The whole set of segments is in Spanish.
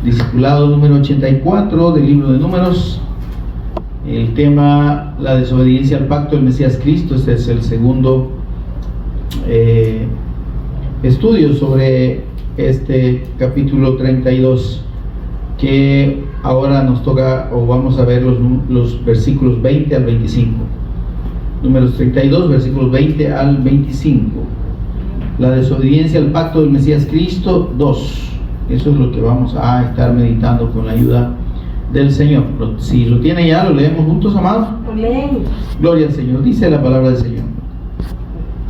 Discipulado número 84 del libro de Números. El tema, la desobediencia al pacto del Mesías Cristo. Este es el segundo estudio sobre este capítulo 32, que ahora nos toca, o vamos a ver los versículos 20 al 25. Números 32, versículos 20 al 25. La desobediencia al pacto del Mesías Cristo 2. Eso es lo que vamos a estar meditando con la ayuda del Señor. Si lo tiene ya, lo leemos juntos, amados. Amén. Gloria al Señor. Dice la palabra del Señor.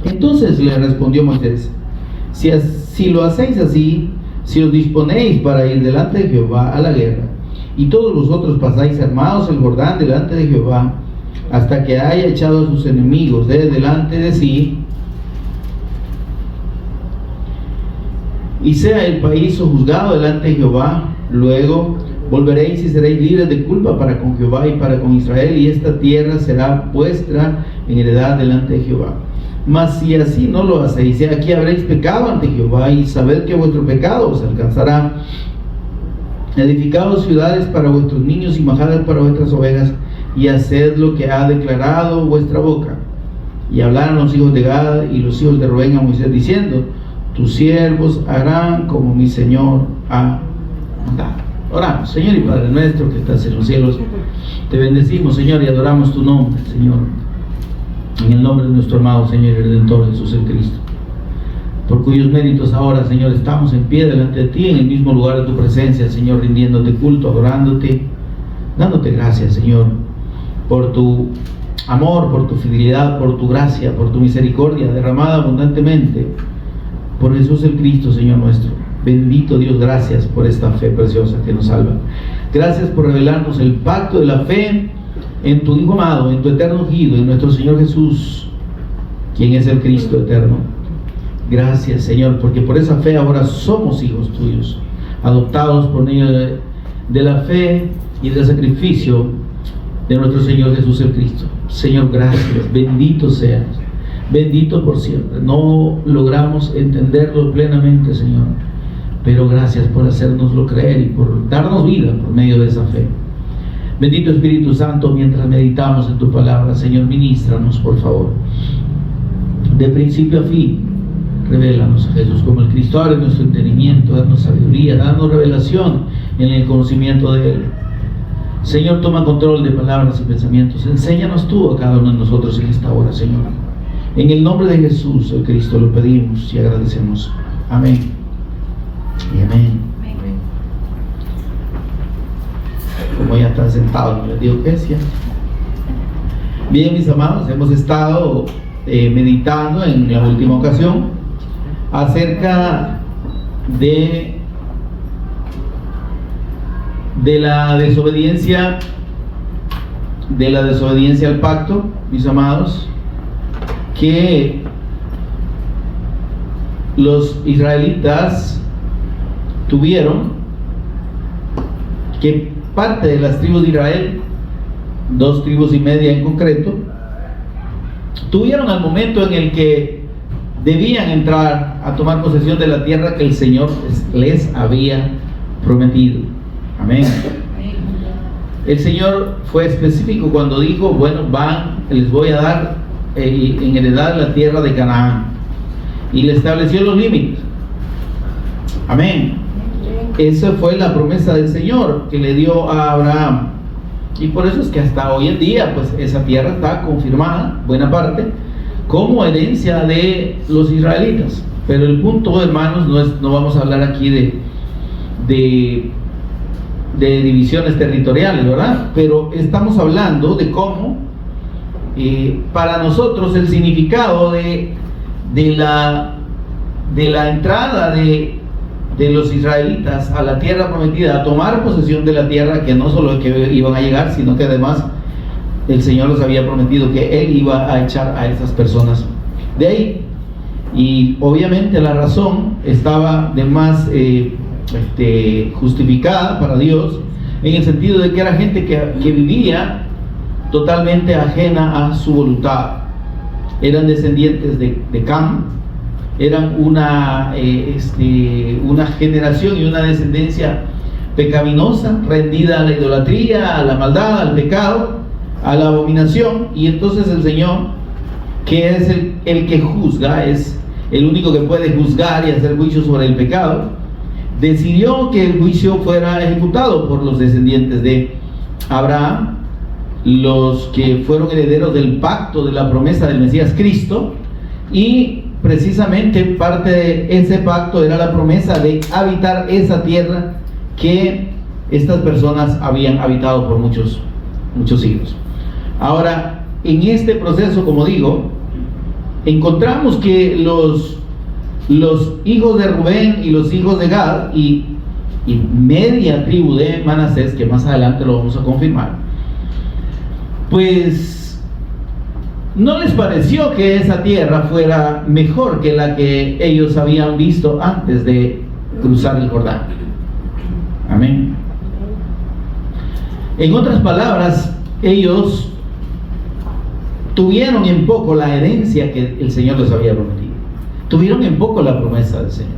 Entonces le respondió Moisés: si lo hacéis así, si os disponéis para ir delante de Jehová a la guerra, y todos vosotros pasáis armados el Jordán delante de Jehová, hasta que haya echado a sus enemigos de delante de sí, y sea el país sojuzgado delante de Jehová, luego volveréis y seréis libres de culpa para con Jehová y para con Israel, y esta tierra será vuestra en heredad delante de Jehová. Mas si así no lo hacéis, aquí habréis pecado ante Jehová, y sabed que vuestro pecado os alcanzará. Edificaos ciudades para vuestros niños y majadas para vuestras ovejas, y haced lo que ha declarado vuestra boca. Y hablaron los hijos de Gad y los hijos de Rubén a Moisés, diciendo: tus siervos harán como mi Señor ha mandado. Oramos. Señor y Padre nuestro que estás en los cielos, te bendecimos, Señor, y adoramos tu nombre, Señor, en el nombre de nuestro amado Señor y Redentor Jesús el Cristo, por cuyos méritos ahora, Señor, estamos en pie delante de ti, en el mismo lugar de tu presencia, Señor, rindiéndote culto, adorándote, dándote gracias, Señor, por tu amor, por tu fidelidad, por tu gracia, por tu misericordia derramada abundantemente por Jesús el Cristo, Señor nuestro. Bendito Dios, gracias por esta fe preciosa que nos salva. Gracias por revelarnos el pacto de la fe en tu Hijo amado, en tu eterno ungido, en nuestro Señor Jesús, quien es el Cristo eterno. Gracias, Señor, porque por esa fe ahora somos hijos tuyos, adoptados por medio de la fe y del sacrificio de nuestro Señor Jesús el Cristo. Señor, gracias, bendito seas, bendito por siempre. No logramos entenderlo plenamente, Señor, pero gracias por hacérnoslo creer y por darnos vida por medio de esa fe. Bendito Espíritu Santo, mientras meditamos en tu palabra, Señor, ministranos, por favor, de principio a fin. Revélanos a Jesús como el Cristo. Abre nuestro entendimiento, danos sabiduría, danos revelación en el conocimiento de Él. Señor, toma control de palabras y pensamientos. Enséñanos tú a cada uno de nosotros en esta hora, Señor. En el nombre de Jesús, el Cristo, lo pedimos y agradecemos. Amén y amén. Amén. Como ya está sentado, les digo que es cierto. Bien, mis amados, hemos estado meditando en la última ocasión acerca de la desobediencia al pacto, mis amados, que los israelitas tuvieron, que parte de las tribus de Israel, 2 tribus y media en concreto, tuvieron al momento en el que debían entrar a tomar posesión de la tierra que el Señor les había prometido. Amén. El Señor fue específico cuando dijo: bueno, les voy a dar en heredad la tierra de Canaán, y le estableció los límites. Amén. Esa fue la promesa del Señor que le dio a Abraham, y por eso es que hasta hoy en día pues esa tierra está confirmada, buena parte, como herencia de los israelitas. Pero el punto, hermanos, no vamos a hablar aquí de divisiones territoriales, ¿verdad? Pero estamos hablando de cómo para nosotros el significado de la entrada de los israelitas a la tierra prometida, a tomar posesión de la tierra, que no solo que iban a llegar, sino que además el Señor les había prometido que Él iba a echar a esas personas de ahí. Y obviamente la razón estaba de más justificada para Dios, en el sentido de que era gente que vivía totalmente ajena a su voluntad. Eran descendientes de Cam, eran una generación y una descendencia pecaminosa, rendida a la idolatría, a la maldad, al pecado, a la abominación. Y entonces el Señor, que es el que juzga, es el único que puede juzgar y hacer juicio sobre el pecado, decidió que el juicio fuera ejecutado por los descendientes de Abraham, los que fueron herederos del pacto de la promesa del Mesías Cristo. Y precisamente parte de ese pacto era la promesa de habitar esa tierra que estas personas habían habitado por muchos siglos. Ahora, en este proceso, como digo, encontramos que los hijos de Rubén y los hijos de Gad y media tribu de Manasés, que más adelante lo vamos a confirmar, pues no les pareció que esa tierra fuera mejor que la que ellos habían visto antes de cruzar el Jordán. Amén. En otras palabras, ellos tuvieron en poco la herencia que el Señor les había prometido. Tuvieron en poco la promesa del Señor.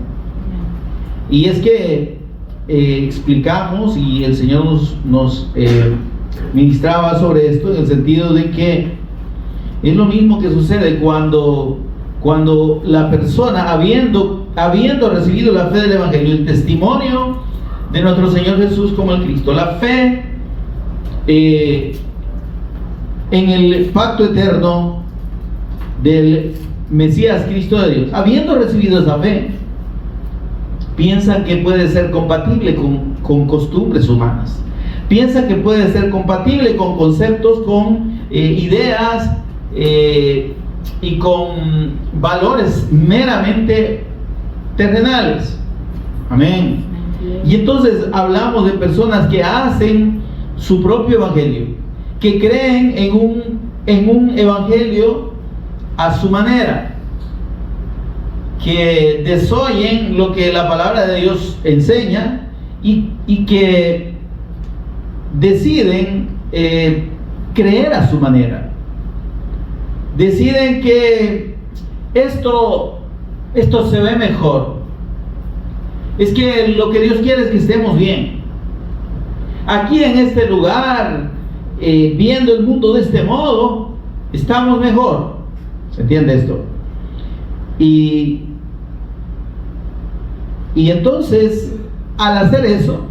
Y es que explicamos, y el Señor nos ministraba sobre esto, en el sentido de que es lo mismo que sucede cuando la persona, habiendo recibido la fe del Evangelio, el testimonio de nuestro Señor Jesús como el Cristo, la fe en el pacto eterno del Mesías Cristo de Dios, habiendo recibido esa fe, piensa que puede ser compatible con costumbres humanas, piensa que puede ser compatible con conceptos, con ideas y con valores meramente terrenales. Amén. Y entonces hablamos de personas que hacen su propio evangelio, que creen en un evangelio a su manera, que desoyen lo que la palabra de Dios enseña y que deciden creer a su manera. Deciden que esto se ve mejor. Es que lo que Dios quiere es que estemos bien. Aquí en este lugar, viendo el mundo de este modo, estamos mejor. ¿Se entiende esto? Y entonces, al hacer eso,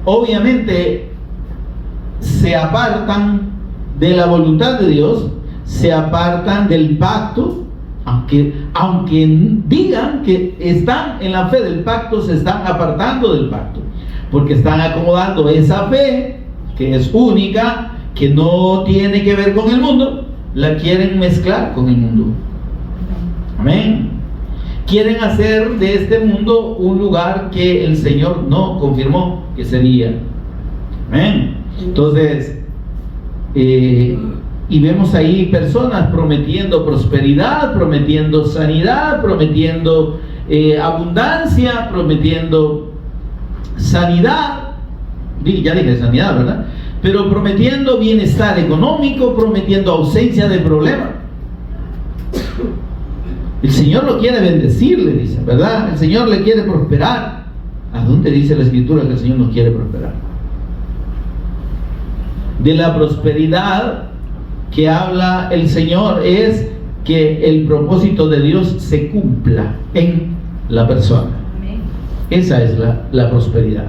obviamente se apartan de la voluntad de Dios, se apartan del pacto, aunque digan que están en la fe del pacto, se están apartando del pacto, porque están acomodando esa fe, que es única, que no tiene que ver con el mundo, la quieren mezclar con el mundo. Amén. Quieren hacer de este mundo un lugar que el Señor no confirmó que sería. Amén. Entonces, y vemos ahí personas prometiendo prosperidad, prometiendo sanidad, prometiendo abundancia, prometiendo sanidad. Ya dije sanidad, ¿verdad? Pero prometiendo bienestar económico, prometiendo ausencia de problemas. El Señor lo quiere bendecir, le dicen, ¿verdad? El Señor le quiere prosperar. ¿A dónde dice la Escritura que el Señor nos quiere prosperar? De la prosperidad que habla el Señor es que el propósito de Dios se cumpla en la persona. Esa es la prosperidad,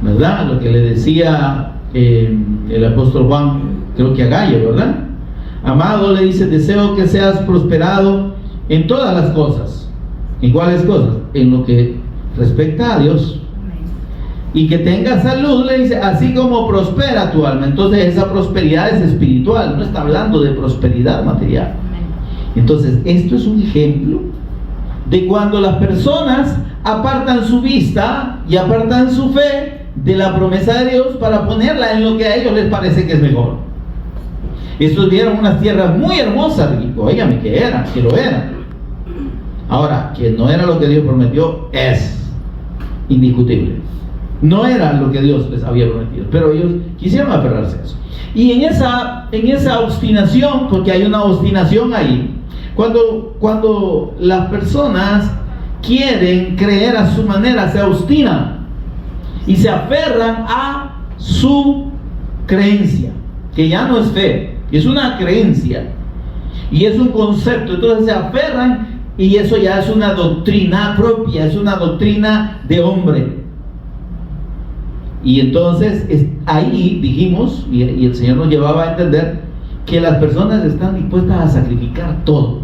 ¿verdad? Lo que le decía el apóstol Juan, creo que a Gallo, ¿verdad? Amado, le dice, deseo que seas prosperado en todas las cosas. ¿En cuáles cosas? En lo que respecta a Dios. Y que tengas salud, le dice, así como prospera tu alma. Entonces esa prosperidad es espiritual, no está hablando de prosperidad material. Entonces esto es un ejemplo de cuando las personas apartan su vista y apartan su fe de la promesa de Dios para ponerla en lo que a ellos les parece que es mejor. Estos vieron unas tierras muy hermosas, óigame, que lo eran. Ahora, que no era lo que Dios prometió es indiscutible. No era lo que Dios les había prometido, pero ellos quisieron aferrarse a eso. Y en esa obstinación, porque hay una obstinación ahí, cuando las personas quieren creer a su manera, se obstinan y se aferran a su creencia, que ya no es fe, es una creencia y es un concepto. Entonces se aferran y eso ya es una doctrina propia, es una doctrina de hombre. Y entonces ahí dijimos, y el Señor nos llevaba a entender que las personas están dispuestas a sacrificar todo.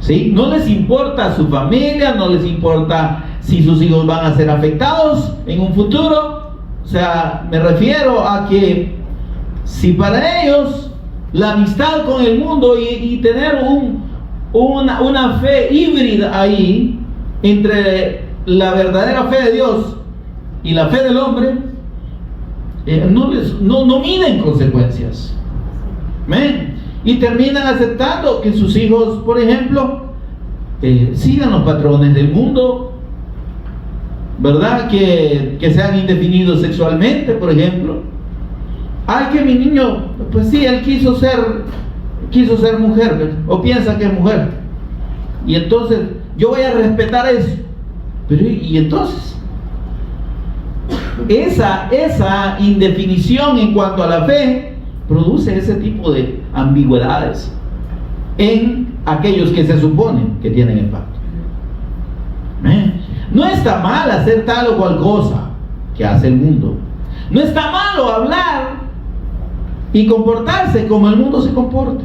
¿Sí? No les importa su familia, no les importa si sus hijos van a ser afectados en un futuro. O sea, me refiero a que si para ellos la amistad con el mundo y tener una fe híbrida ahí entre la verdadera fe de Dios y la fe del hombre, no miden consecuencias. ¿Ven? Y terminan aceptando que sus hijos, por ejemplo, sigan los patrones del mundo, ¿verdad? Que sean indefinidos sexualmente, por ejemplo. Ay, que mi niño, pues sí, él quiso ser mujer, ¿verdad? O piensa que es mujer, y entonces yo voy a respetar eso. Pero y entonces esa indefinición en cuanto a la fe produce ese tipo de ambigüedades en aquellos que se suponen que tienen el pacto. No está mal hacer tal o cual cosa que hace el mundo. No está malo hablar y comportarse como el mundo se comporta.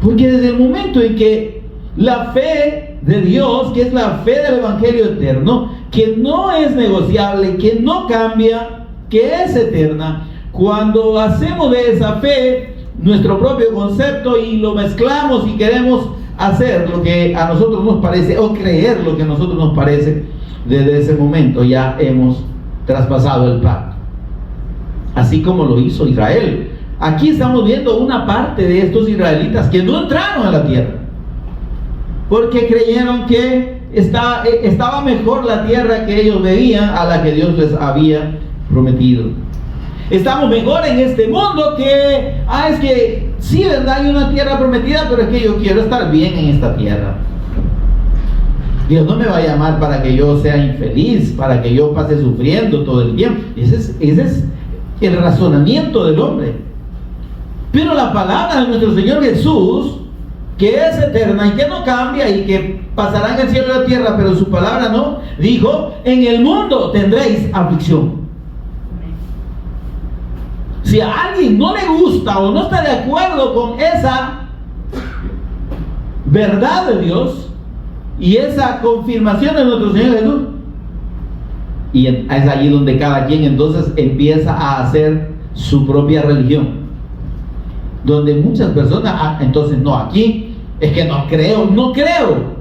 Porque desde el momento en que la fe de Dios, que es la fe del Evangelio eterno, que no es negociable, que no cambia, que es eterna, cuando hacemos de esa fe nuestro propio concepto y lo mezclamos y queremos hacer lo que a nosotros nos parece o creer lo que a nosotros nos parece, desde ese momento ya hemos traspasado el pacto, así como lo hizo Israel. Aquí estamos viendo una parte de estos israelitas que no entraron a la tierra porque creyeron que estaba mejor la tierra que ellos veían a la que Dios les había prometido. Estamos mejor en este mundo que, es que sí, verdad, hay una tierra prometida, pero es que yo quiero estar bien en esta tierra. Dios no me va a llamar para que yo sea infeliz, para que yo pase sufriendo todo el tiempo. Ese es el razonamiento del hombre. Pero la palabra de nuestro Señor Jesús, que es eterna y que no cambia y que pasará en el cielo y la tierra, pero su palabra no, dijo: en el mundo tendréis aflicción. Si a alguien no le gusta o no está de acuerdo con esa verdad de Dios y esa confirmación de nuestro Señor Jesús, y es allí donde cada quien entonces empieza a hacer su propia religión, donde muchas personas, entonces no, aquí es que no creo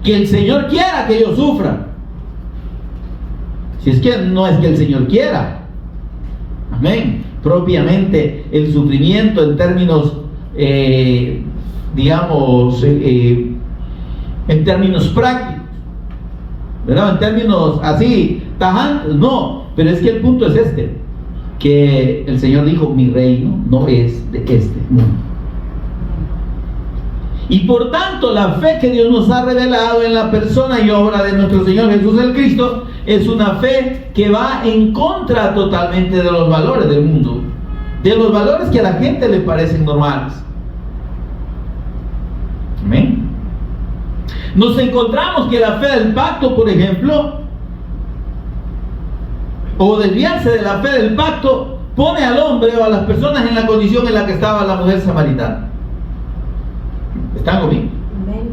que el Señor quiera que yo sufra. Si es que no es que el Señor quiera, amén. Propiamente el sufrimiento en términos, digamos, en términos prácticos, ¿verdad? En términos así, tajantes, no. Pero es que el punto es este, que el Señor dijo: mi reino no es de este mundo. Y por tanto, la fe que Dios nos ha revelado en la persona y obra de nuestro Señor Jesús el Cristo es una fe que va en contra totalmente de los valores del mundo, de los valores que a la gente le parecen normales. Amén. Nos encontramos que la fe del pacto, por ejemplo, o desviarse de la fe del pacto, pone al hombre o a las personas en la condición en la que estaba la mujer samaritana. ¿Están conmigo? Amén.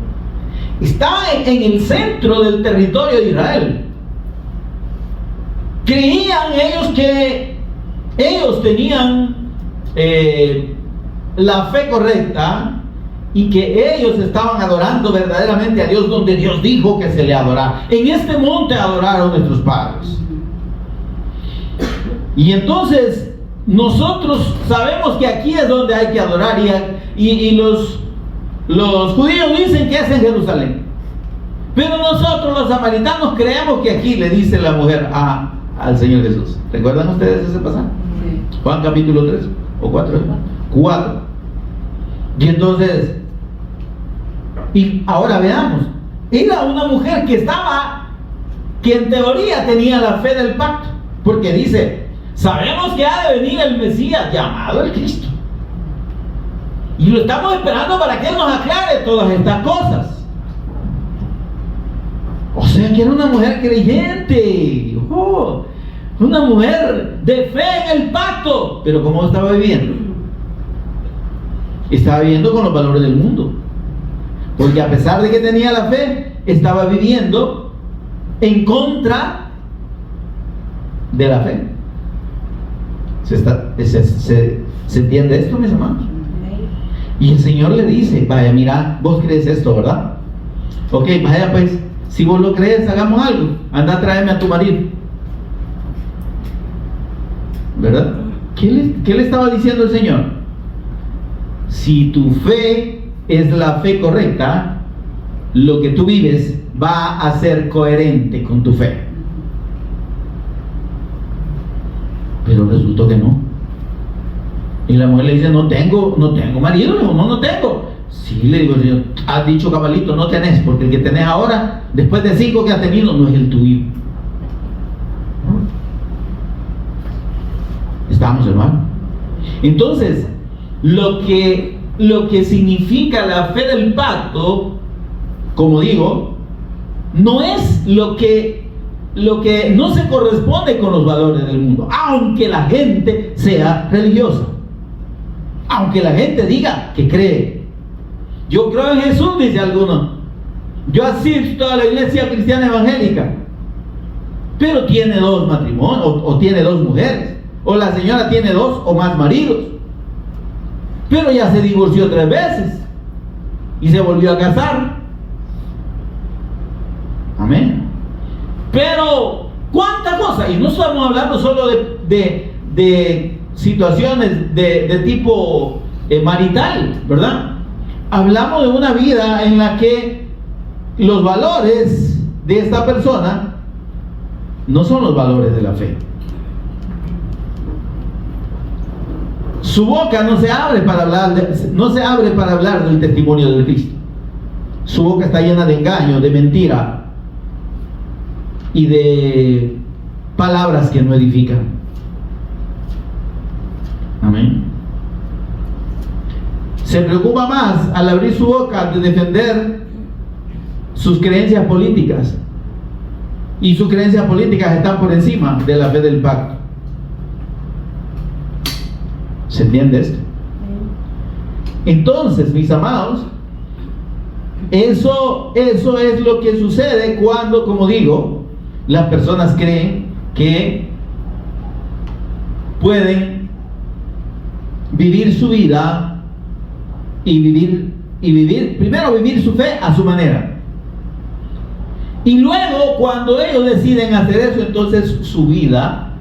Estaba en el centro del territorio de Israel. Creían ellos que ellos tenían la fe correcta y que ellos estaban adorando verdaderamente a Dios donde Dios dijo que se le adorara. En este monte adoraron nuestros padres. Y entonces nosotros sabemos que aquí es donde hay que adorar, y los judíos dicen que es en Jerusalén. Pero nosotros los samaritanos creemos que aquí, le dice la mujer al Señor Jesús. ¿Recuerdan ustedes ese pasaje? Sí. Juan capítulo 3 o 4. 4. Y entonces Y ahora veamos, era una mujer que en teoría tenía la fe del pacto, porque dice, sabemos que ha de venir el Mesías llamado el Cristo. Y lo estamos esperando para que Él nos aclare todas estas cosas. O sea que era una mujer creyente, una mujer de fe en el pacto. Pero ¿cómo estaba viviendo? Estaba viviendo con los valores del mundo. Porque a pesar de que tenía la fe, estaba viviendo en contra de la fe. ¿Se entiende esto, mis hermanos? Y el Señor le dice, vaya, mira, vos crees esto, ¿verdad? Ok, vaya pues, si vos lo crees, hagamos algo. Anda, tráeme a tu marido. ¿Verdad? ¿Qué le estaba diciendo el Señor? Si tu fe es la fe correcta, lo que tú vives va a ser coherente con tu fe. Pero resultó que no. Y la mujer le dice, no tengo marido. Le dijo, no tengo. Sí, le digo, Señor, has dicho cabalito, no tenés, porque el que tenés ahora, después de 5 que has tenido, no es el tuyo. Estamos, hermano. Entonces, lo que significa la fe del pacto, como digo, no es lo que no se corresponde con los valores del mundo, aunque la gente sea religiosa, aunque la gente diga que cree. Yo creo en Jesús, dice alguno. Yo asisto a la iglesia cristiana evangélica, pero tiene 2 matrimonios, o tiene 2 mujeres, o la señora tiene 2 o más maridos, pero ya se divorció 3 veces y se volvió a casar. Amén. Pero cuánta cosa, y no estamos hablando solo de situaciones de tipo marital, ¿verdad? Hablamos de una vida en la que los valores de esta persona no son los valores de la fe. Su boca no se abre para hablar del testimonio del Cristo. Su boca está llena de engaño, de mentira y de palabras que no edifican. Amén. Se preocupa más al abrir su boca de defender sus creencias políticas, y sus creencias políticas están por encima de la fe del pacto. ¿Se entiende esto? Entonces, mis amados, eso es lo que sucede cuando, como digo, las personas creen que pueden vivir su vida y vivir primero vivir su fe a su manera, y luego cuando ellos deciden hacer eso, entonces su vida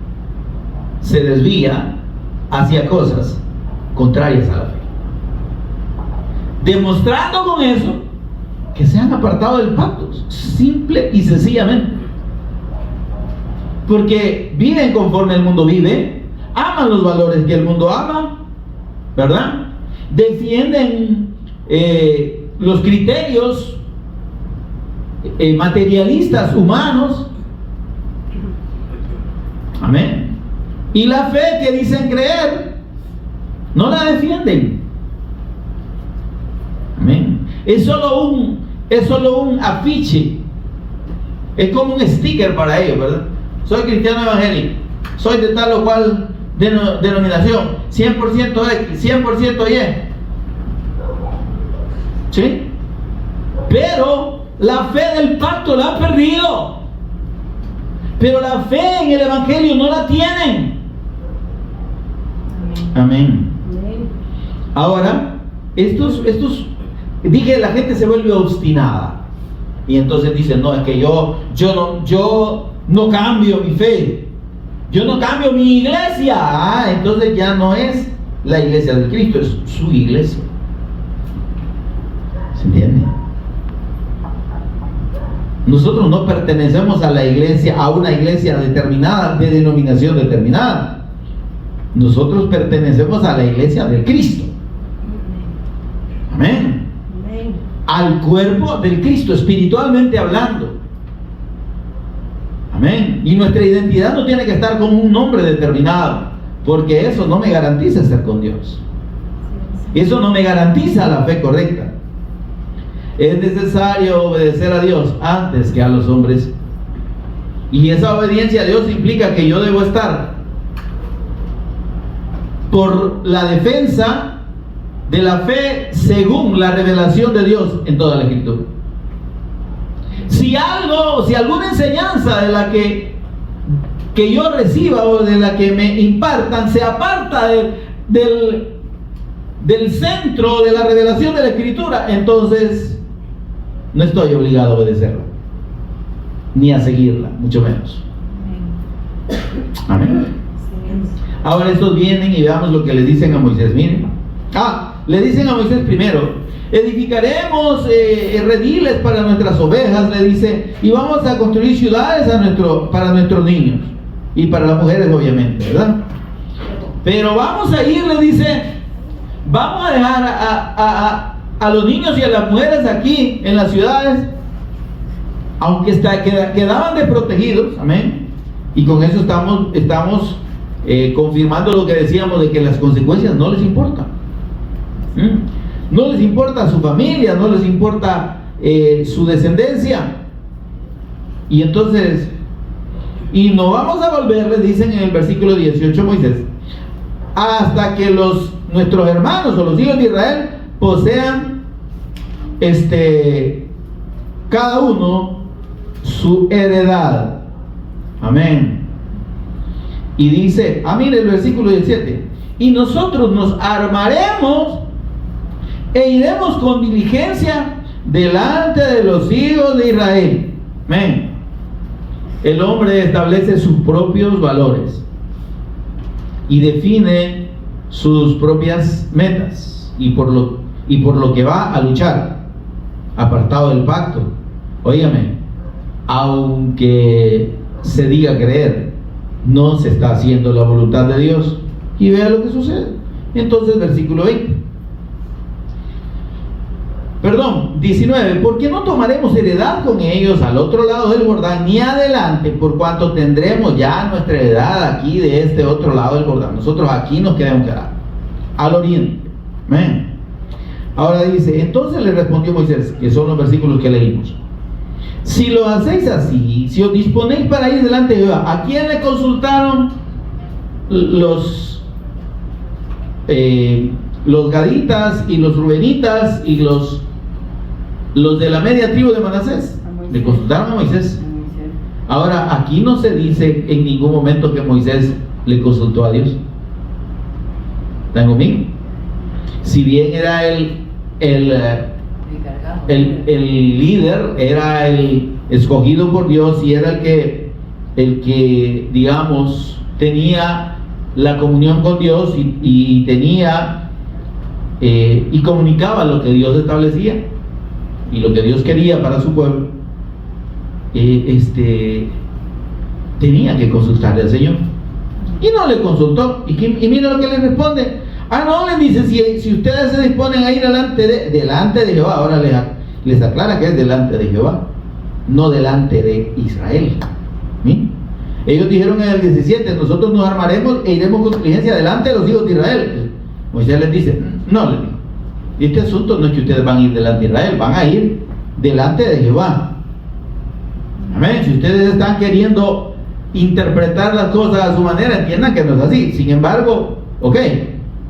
se desvía hacia cosas contrarias a la fe, demostrando con eso que se han apartado del pacto, simple y sencillamente, porque viven conforme el mundo vive, aman los valores que el mundo ama, ¿verdad? Defienden los criterios materialistas humanos. Amén. Y la fe que dicen creer no la defienden. Amén. Es solo un afiche, es como un sticker para ellos, ¿verdad? Soy cristiano evangélico, soy de tal o cual denominación, 100% X, 100% Y. ¿Sí? Pero la fe del pacto la han perdido. Pero la fe en el evangelio no la tienen. Amén. Ahora, dije, la gente se vuelve obstinada. Y entonces dicen, no, es que yo no cambio mi fe. Yo no cambio mi iglesia. Entonces ya no es la iglesia de Cristo, es su iglesia. ¿Se entiende? Nosotros no pertenecemos a la iglesia, a una iglesia determinada, de denominación determinada. Nosotros pertenecemos a la iglesia de Cristo. Amén. al cuerpo del Cristo, espiritualmente hablando. Amén. Y nuestra identidad no tiene que estar con un nombre determinado, porque eso no me garantiza estar con Dios. Eso no me garantiza la fe correcta. Es necesario obedecer a Dios antes que a los hombres. Y esa obediencia a Dios implica que yo debo estar por la defensa de la fe según la revelación de Dios en toda la Escritura. Si alguna enseñanza de la que yo reciba o de la que me impartan se aparta del centro de la revelación de la Escritura, entonces no estoy obligado a obedecerla, ni a seguirla, mucho menos. Amén. Ahora estos vienen y veamos lo que le dicen a Moisés. Miren, le dicen a Moisés primero: edificaremos rediles para nuestras ovejas, le dice, y vamos a construir ciudades para nuestros niños y para las mujeres, obviamente, ¿verdad? Pero vamos a ir, le dice, vamos a dejar a los niños y a las mujeres aquí en las ciudades, aunque quedaban desprotegidos. Amén. Y con eso estamos confirmando lo que decíamos, de que las consecuencias no les importan. No les importa su familia, no les importa su descendencia. Y entonces, y no vamos a volver, le dicen en el versículo 18 Moisés, hasta que nuestros hermanos o los hijos de Israel posean cada uno su heredad. Amén. Y dice, mire el versículo 17, y nosotros nos armaremos e iremos con diligencia delante de los hijos de Israel. Amén. El hombre establece sus propios valores y define sus propias metas y por lo que va a luchar, apartado del pacto. Óigame, aunque se diga creer, no se está haciendo la voluntad de Dios. Y vea lo que sucede. Entonces, versículo 19, porque no tomaremos heredad con ellos al otro lado del Jordán, ni adelante, por cuanto tendremos ya nuestra heredad aquí de este otro lado del Jordán. Nosotros aquí nos queremos quedar, al oriente. Amén. Ahora dice, entonces le respondió Moisés, que son los versículos que leímos: si lo hacéis así, si os disponéis para ir delante de Jehová. ¿A quién le consultaron los gaditas y los rubenitas y los de la media tribu de Manasés? Le consultaron a Moisés. Ahora, aquí no se dice en ningún momento que Moisés le consultó a Dios. ¿Están conmigo? Si bien era el líder, era el escogido por Dios y era el que digamos tenía la comunión con Dios y tenía y comunicaba lo que Dios establecía y lo que Dios quería para su pueblo, tenía que consultarle al Señor, y no le consultó. Y mira lo que le responde. No, le dice, si ustedes se disponen a ir delante de Jehová. Ahora les aclara que es delante de Jehová, no delante de Israel. ¿Sí? Ellos dijeron en el 17, nosotros nos armaremos e iremos con diligencia delante de los hijos de Israel. Moisés les dice, no, les digo, este asunto no es que ustedes van a ir delante de Israel, van a ir delante de Jehová. Amén. Si ustedes están queriendo interpretar las cosas a su manera, entiendan que no es así. Sin embargo,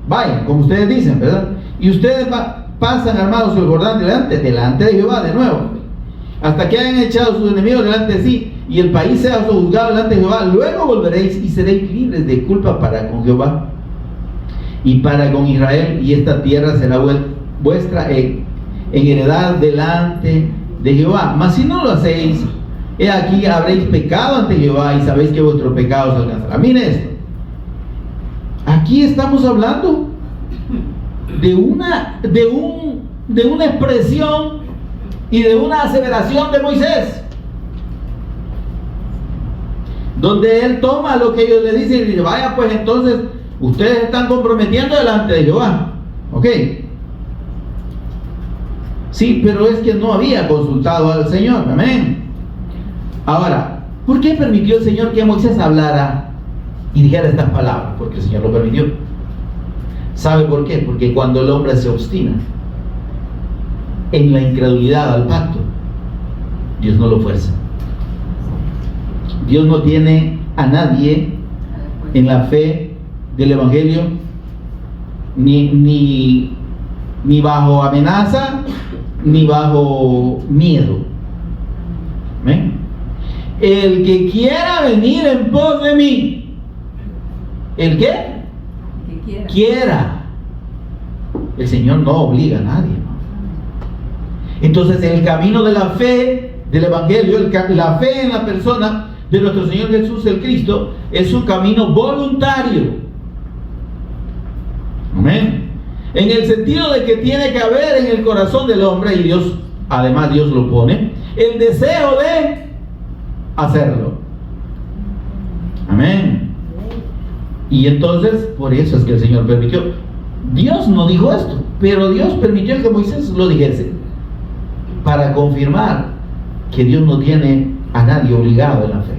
vayan, como ustedes dicen, ¿verdad? Y ustedes pasan armados el Jordán delante de Jehová de nuevo, hasta que hayan echado sus enemigos delante de sí, y el país sea sojuzgado delante de Jehová. Luego volveréis y seréis libres de culpa para con Jehová y para con Israel, y esta tierra será vuestra en heredad delante de Jehová. Mas si no lo hacéis, he aquí habréis pecado ante Jehová, y sabéis que vuestro pecado os alcanzará. Miren esto. Aquí estamos hablando de una expresión y de una aseveración de Moisés, donde él toma lo que ellos le dicen y dice, vaya, pues entonces ustedes están comprometiendo delante de Jehová. Sí, pero es que no había consultado al Señor. Amén. Ahora, ¿por qué permitió el Señor que Moisés hablara y dijera estas palabras? Porque el Señor lo permitió. ¿Sabe por qué? Porque cuando el hombre se obstina en la incredulidad al pacto, Dios no lo fuerza. Dios no tiene a nadie en la fe del Evangelio ni bajo amenaza ni bajo miedo. ¿Ven? El que quiera venir en pos de mí, ¿el qué? Quiera. El Señor no obliga a nadie, ¿no? Entonces el camino de la fe del Evangelio, la fe en la persona de nuestro Señor Jesús el Cristo, es un camino voluntario. Amén. En el sentido de que tiene que haber en el corazón del hombre, y Dios, además Dios lo pone, el deseo de hacerlo. Amén. Y entonces, por eso es que el Señor permitió. Dios no dijo esto, pero Dios permitió que Moisés lo dijese, para confirmar que Dios no tiene a nadie obligado en la fe.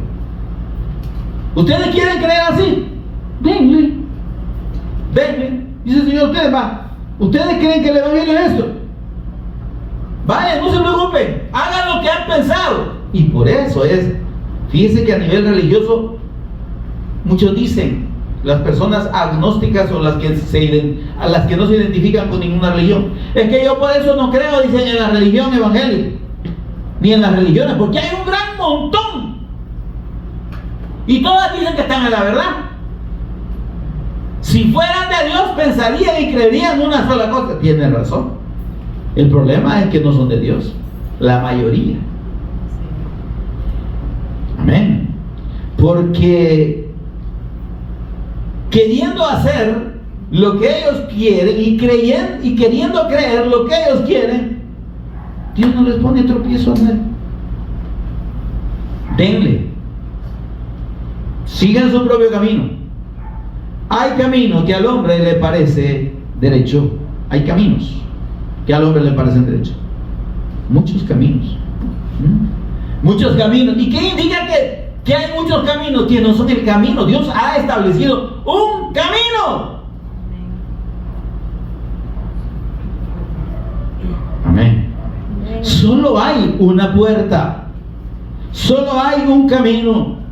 ¿Ustedes quieren creer así? Denle. Dice el Señor, ¿ustedes creen que el Evangelio es esto? Vaya, no se preocupen, hagan lo que han pensado. Y por eso es, fíjense que a nivel religioso, muchos dicen, las personas agnósticas o las que no se identifican con ninguna religión, es que yo por eso no creo, dicen, en la religión evangélica, ni en las religiones, porque hay un gran montón, y todas dicen que están en la verdad. Si fueran de Dios, pensarían y creerían una sola cosa. Tienen razón. El problema es que no son de Dios, la mayoría. Amén. Porque queriendo hacer lo que ellos quieren y queriendo creer lo que ellos quieren, Dios no les pone tropiezo a nadie. Denle. Sigan su propio camino. Hay caminos que al hombre le parece derecho. Hay caminos que al hombre le parecen derecho. Muchos caminos. Muchos caminos. ¿Y qué indica que hay muchos caminos que no son el camino? Dios ha establecido un camino. Amén. Solo hay una puerta. Solo hay un camino.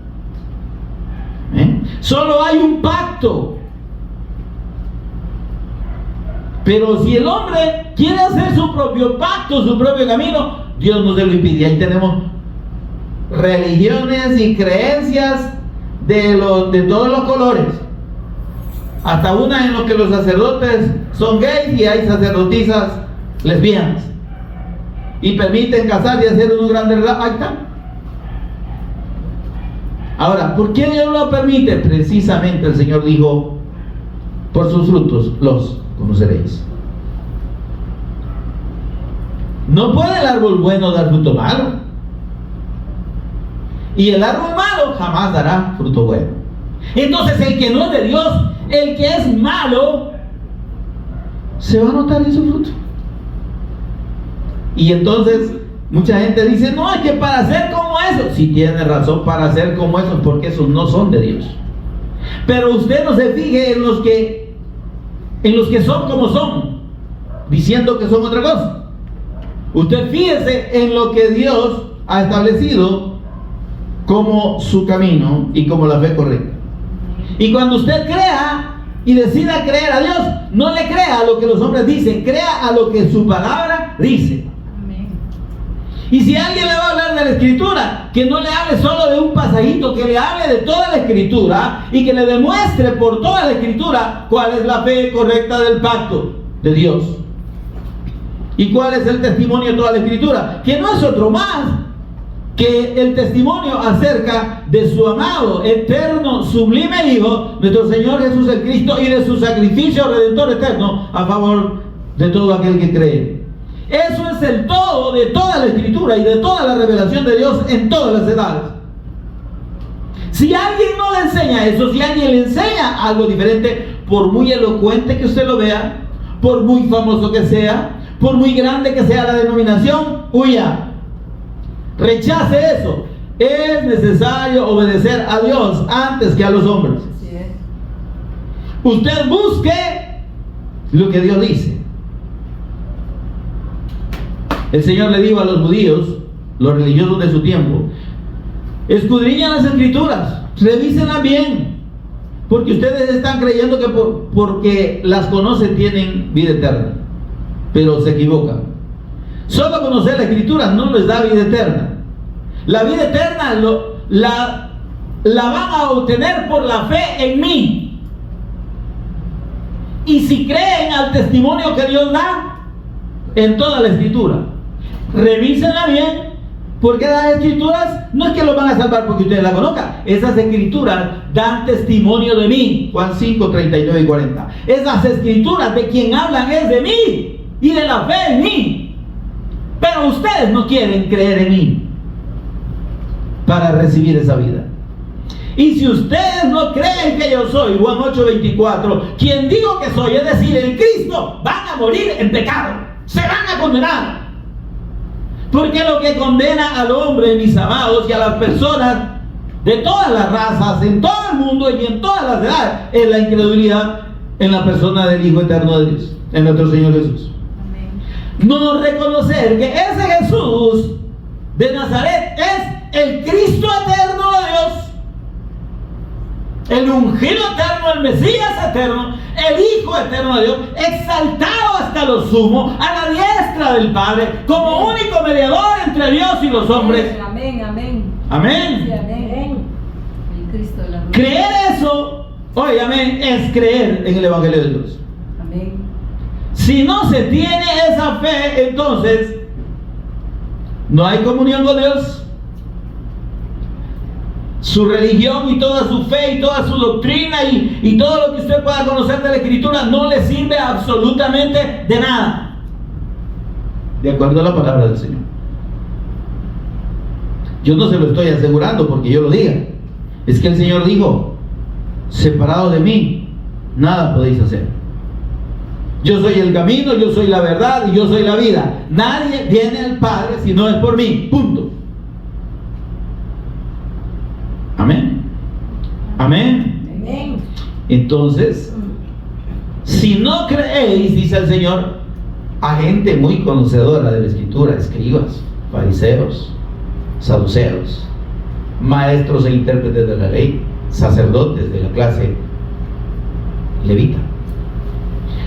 Solo hay un pacto. Pero si el hombre quiere hacer su propio pacto, su propio camino, Dios no se lo impide. Ahí tenemos religiones y creencias de todos los colores, hasta una en la que los sacerdotes son gays y hay sacerdotisas lesbianas y permiten casar y hacer unos grandes relatos. Ahí está. Ahora, ¿por qué Dios lo permite? Precisamente el Señor dijo, por sus frutos los conoceréis. No puede el árbol bueno dar fruto malo, y el árbol malo jamás dará fruto bueno. Entonces el que no es de Dios, el que es malo, se va a notar en su fruto. Y entonces mucha gente dice, no, es que para ser como eso, sí tiene razón, para ser como eso, porque esos no son de Dios. Pero usted no se fije en los que son como son, diciendo que son otra cosa. Usted fíjese en lo que Dios ha establecido como su camino y como la fe correcta. Y cuando usted crea y decida creer a Dios, no le crea a lo que los hombres dicen, crea a lo que su palabra dice. Y si alguien le va a hablar de la Escritura, que no le hable solo de un pasajito, que le hable de toda la Escritura y que le demuestre por toda la Escritura cuál es la fe correcta del pacto de Dios. ¿Y cuál es el testimonio de toda la Escritura? Que no es otro más que el testimonio acerca de su amado, eterno, sublime Hijo, nuestro Señor Jesús el Cristo, y de su sacrificio redentor eterno a favor de todo aquel que cree. Eso es el todo de toda la Escritura y de toda la revelación de Dios en todas las edades. Si alguien no le enseña eso, si alguien le enseña algo diferente, por muy elocuente que usted lo vea, por muy famoso que sea, por muy grande que sea la denominación, huya. Rechace eso. Es necesario obedecer a Dios antes que a los hombres. Así es. Usted busque lo que Dios dice. El Señor le dijo a los judíos, los religiosos de su tiempo, escudriñan las escrituras, revísenlas bien, porque ustedes están creyendo que porque las conocen tienen vida eterna, pero se equivocan. Solo conocer la escritura no les da vida eterna. La vida eterna la van a obtener por la fe en mí. Y si creen al testimonio que Dios da en toda la escritura, revísenla bien, porque las escrituras no es que los van a salvar porque ustedes la conozcan. Esas escrituras dan testimonio de mí. Juan 5, 39 y 40. Esas escrituras de quien hablan es de mí y de la fe en mí. Pero ustedes no quieren creer en mí para recibir esa vida. Y si ustedes no creen que yo soy, Juan 8, 24, quien digo que soy, es decir, el Cristo, van a morir en pecado, se van a condenar. Porque lo que condena al hombre, mis amados, y a las personas de todas las razas, en todo el mundo y en todas las edades, es la incredulidad en la persona del Hijo eterno de Dios, en nuestro Señor Jesús. Amén. No reconocer que ese Jesús de Nazaret es el Cristo eterno de Dios, el ungido eterno, el Mesías eterno, el Hijo eterno de Dios, exaltado hasta lo sumo, a la diestra del Padre, como único mediador entre Dios y los hombres. Amén, amén. Amén. Sí, amén. El Cristo de la gloria. Creer eso, óigame, es creer en el Evangelio de Dios. Amén. Si no se tiene esa fe, entonces no hay comunión con Dios. Su religión y toda su fe y toda su doctrina y todo lo que usted pueda conocer de la Escritura no le sirve absolutamente de nada, de acuerdo a la palabra del Señor. Yo no se lo estoy asegurando porque yo lo diga. Es que el Señor dijo: separado de mí, nada podéis hacer. Yo soy el camino, yo soy la verdad y yo soy la vida. Nadie viene al Padre si no es por mí. Punto. Amén. Amén. Amén. Entonces, si no creéis, dice el Señor, a gente muy conocedora de la Escritura, escribas, fariseos, saduceos, maestros e intérpretes de la ley, sacerdotes de la clase levita.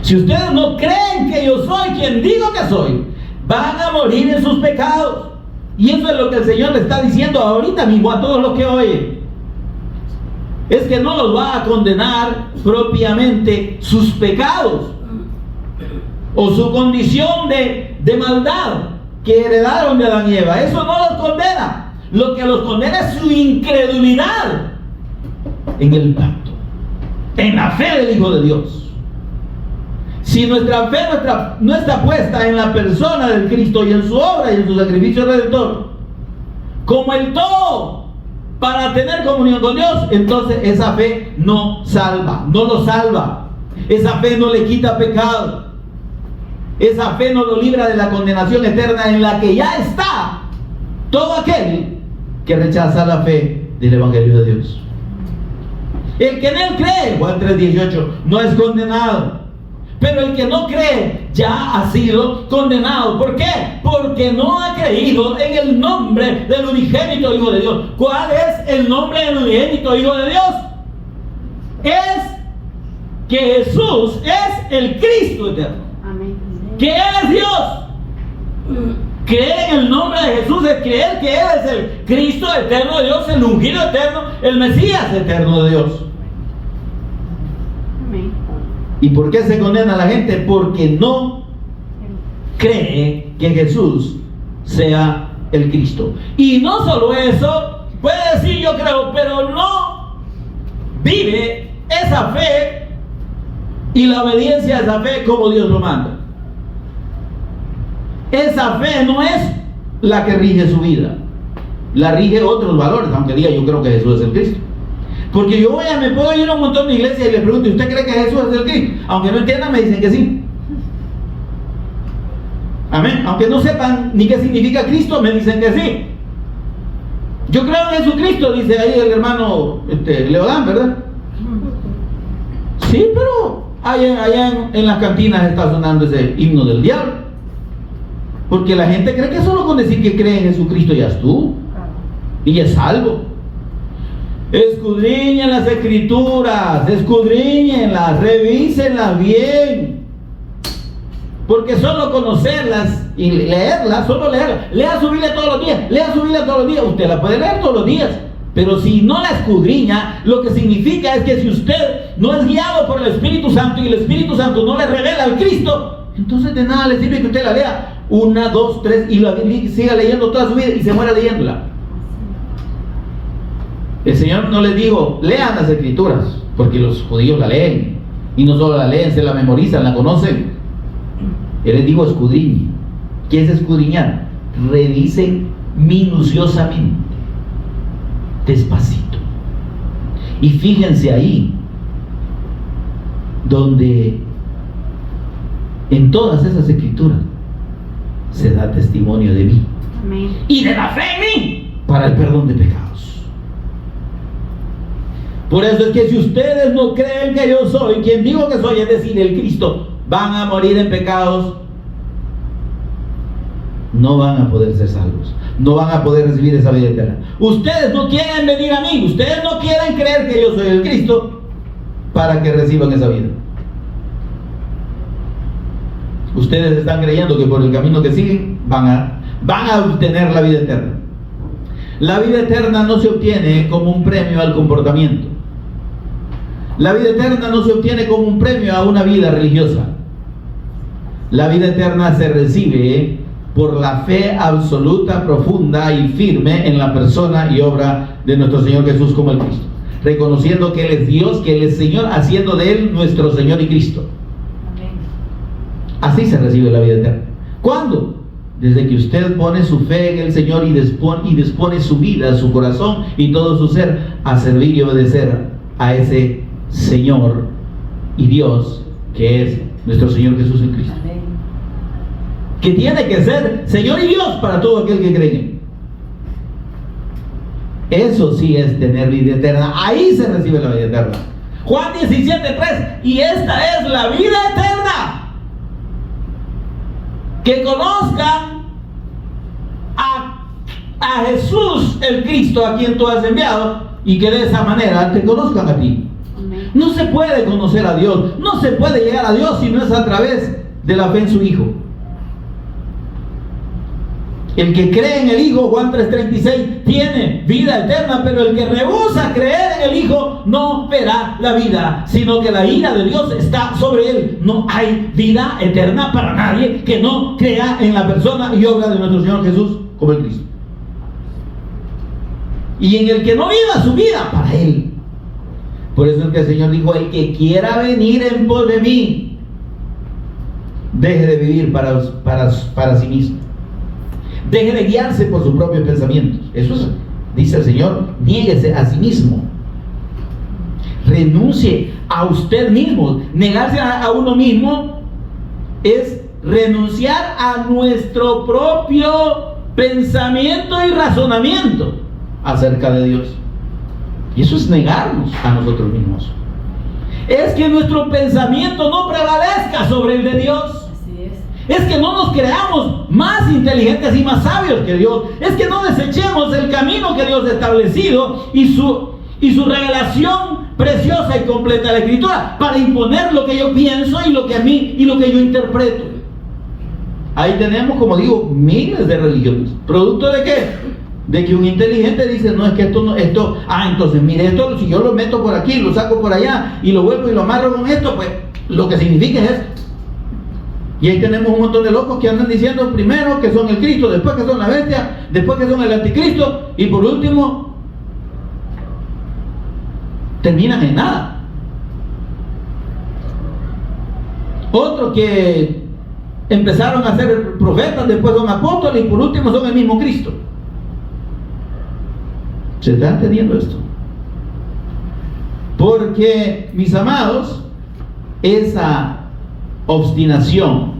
Si ustedes no creen que yo soy quien digo que soy, van a morir en sus pecados. Y eso es lo que el Señor le está diciendo ahorita mismo a todos los que oyen. Es que no los va a condenar propiamente sus pecados o su condición de maldad que heredaron de Adán y Eva. Eso no los condena. Lo que los condena es su incredulidad en el pacto, en la fe del Hijo de Dios. Si nuestra fe no está puesta en la persona del Cristo y en su obra y en su sacrificio redentor como el todo para tener comunión con Dios, entonces esa fe no salva, no lo salva. Esa fe no le quita pecado. Esa fe no lo libra de la condenación eterna en la que ya está todo aquel que rechaza la fe del Evangelio de Dios. El que en él cree, Juan 3:18, no es condenado. Pero el que no cree ya ha sido condenado. ¿Por qué? Porque no ha creído en el nombre del unigénito Hijo de Dios. ¿Cuál es el nombre del unigénito Hijo de Dios? Es que Jesús es el Cristo eterno. Amén. Que Él es Dios. Creer en el nombre de Jesús es creer que Él es el Cristo eterno de Dios, el ungido eterno, el Mesías eterno de Dios. ¿Y por qué se condena a la gente? Porque no cree que Jesús sea el Cristo. Y no solo eso, puede decir yo creo, pero no vive esa fe y la obediencia a esa fe como Dios lo manda. Esa fe no es la que rige su vida, la rige otros valores, aunque diga yo creo que Jesús es el Cristo. Porque yo me puedo ir a un montón de iglesias y les pregunto: ¿usted cree que Jesús es el Cristo? Aunque no entiendan, me dicen que sí. Amén. Aunque no sepan ni qué significa Cristo, me dicen que sí. Yo creo en Jesucristo, dice ahí el hermano Leodán, ¿verdad? Sí, pero allá en las cantinas está sonando ese himno del diablo. Porque la gente cree que solo con decir que cree en Jesucristo ya es tú. Y es salvo. Escudriñen las escrituras, escudriñenlas, revísenlas bien. Porque solo conocerlas y leerlas, solo leerlas, lea su Biblia todos los días, lea su Biblia todos los días, usted la puede leer todos los días, pero si no la escudriña, lo que significa es que si usted no es guiado por el Espíritu Santo y el Espíritu Santo no le revela al Cristo, entonces de nada le sirve que usted la lea 1, 2, 3 y siga leyendo toda su vida y se muera leyéndola. El Señor no les dijo, lean las escrituras, porque los judíos la leen, y no solo la leen, se la memorizan, la conocen. Él les dijo, escudriñen. ¿Qué es escudriñar? Revisen minuciosamente, despacito. Y fíjense ahí, donde en todas esas escrituras se da testimonio de mí. Amén. Y de la fe en mí, para el perdón de pecados. Por eso es que si ustedes no creen que yo soy quien digo que soy, es decir, el Cristo, van a morir en pecados, no van a poder ser salvos, no van a poder recibir esa vida eterna. Ustedes no quieren venir a mí, ustedes no quieren creer que yo soy el Cristo para que reciban esa vida. Ustedes están creyendo que por el camino que siguen van a obtener la vida eterna. La vida eterna no se obtiene como un premio al comportamiento. La vida eterna no se obtiene como un premio a una vida religiosa. La vida eterna se recibe por la fe absoluta, profunda y firme en la persona y obra de nuestro Señor Jesús como el Cristo, reconociendo que Él es Dios, que Él es Señor, haciendo de Él nuestro Señor y Cristo. Amén. Así se recibe la vida eterna. ¿Cuándo? Desde que usted pone su fe en el Señor y dispone su vida, su corazón y todo su ser a servir y obedecer a ese Señor y Dios que es nuestro Señor Jesús en Cristo. Amén. Que tiene que ser Señor y Dios para todo aquel que cree en Él. Eso sí es tener vida eterna. Ahí se recibe la vida eterna. Juan 17:3. Y esta es la vida eterna, que conozcan a Jesús el Cristo, a quien tú has enviado, y que de esa manera te conozcan a ti. Amén. No se puede conocer a Dios, no se puede llegar a Dios si no es a través de la fe en su Hijo. El que cree en el Hijo, Juan 3:36, tiene vida eterna, pero el que rehúsa creer en el Hijo no verá la vida, sino que la ira de Dios está sobre él. No hay vida eterna para nadie que no crea en la persona y obra de nuestro Señor Jesús como el Cristo. Y en el que no viva su vida para él. Por eso es que el Señor dijo, el que quiera venir en pos de mí, deje de vivir para sí mismo. Deje de guiarse por sus propios pensamientos. Eso es, dice el Señor, niéguese a sí mismo. Renuncie a usted mismo. Negarse a uno mismo es renunciar a nuestro propio pensamiento y razonamiento acerca de Dios. Y eso es negarnos a nosotros mismos. Es que nuestro pensamiento no prevalezca sobre el de Dios. Es que no nos creamos más inteligentes y más sabios que Dios. Es que no desechemos el camino que Dios ha establecido y su revelación preciosa y completa de la Escritura para imponer lo que yo pienso y lo que a mí y lo que yo interpreto. Ahí tenemos, como digo, miles de religiones. ¿Producto de qué? De que un inteligente dice, no, es que entonces mire, esto si yo lo meto por aquí, lo saco por allá y lo vuelvo y lo amarro con esto, pues lo que significa es esto. Y ahí tenemos un montón de locos que andan diciendo primero que son el Cristo, después que son la bestia, después que son el anticristo y por último terminan en nada. Otros que empezaron a ser profetas, después son apóstoles y por último son el mismo Cristo. ¿Se está entendiendo esto? Porque, mis amados, esa obstinación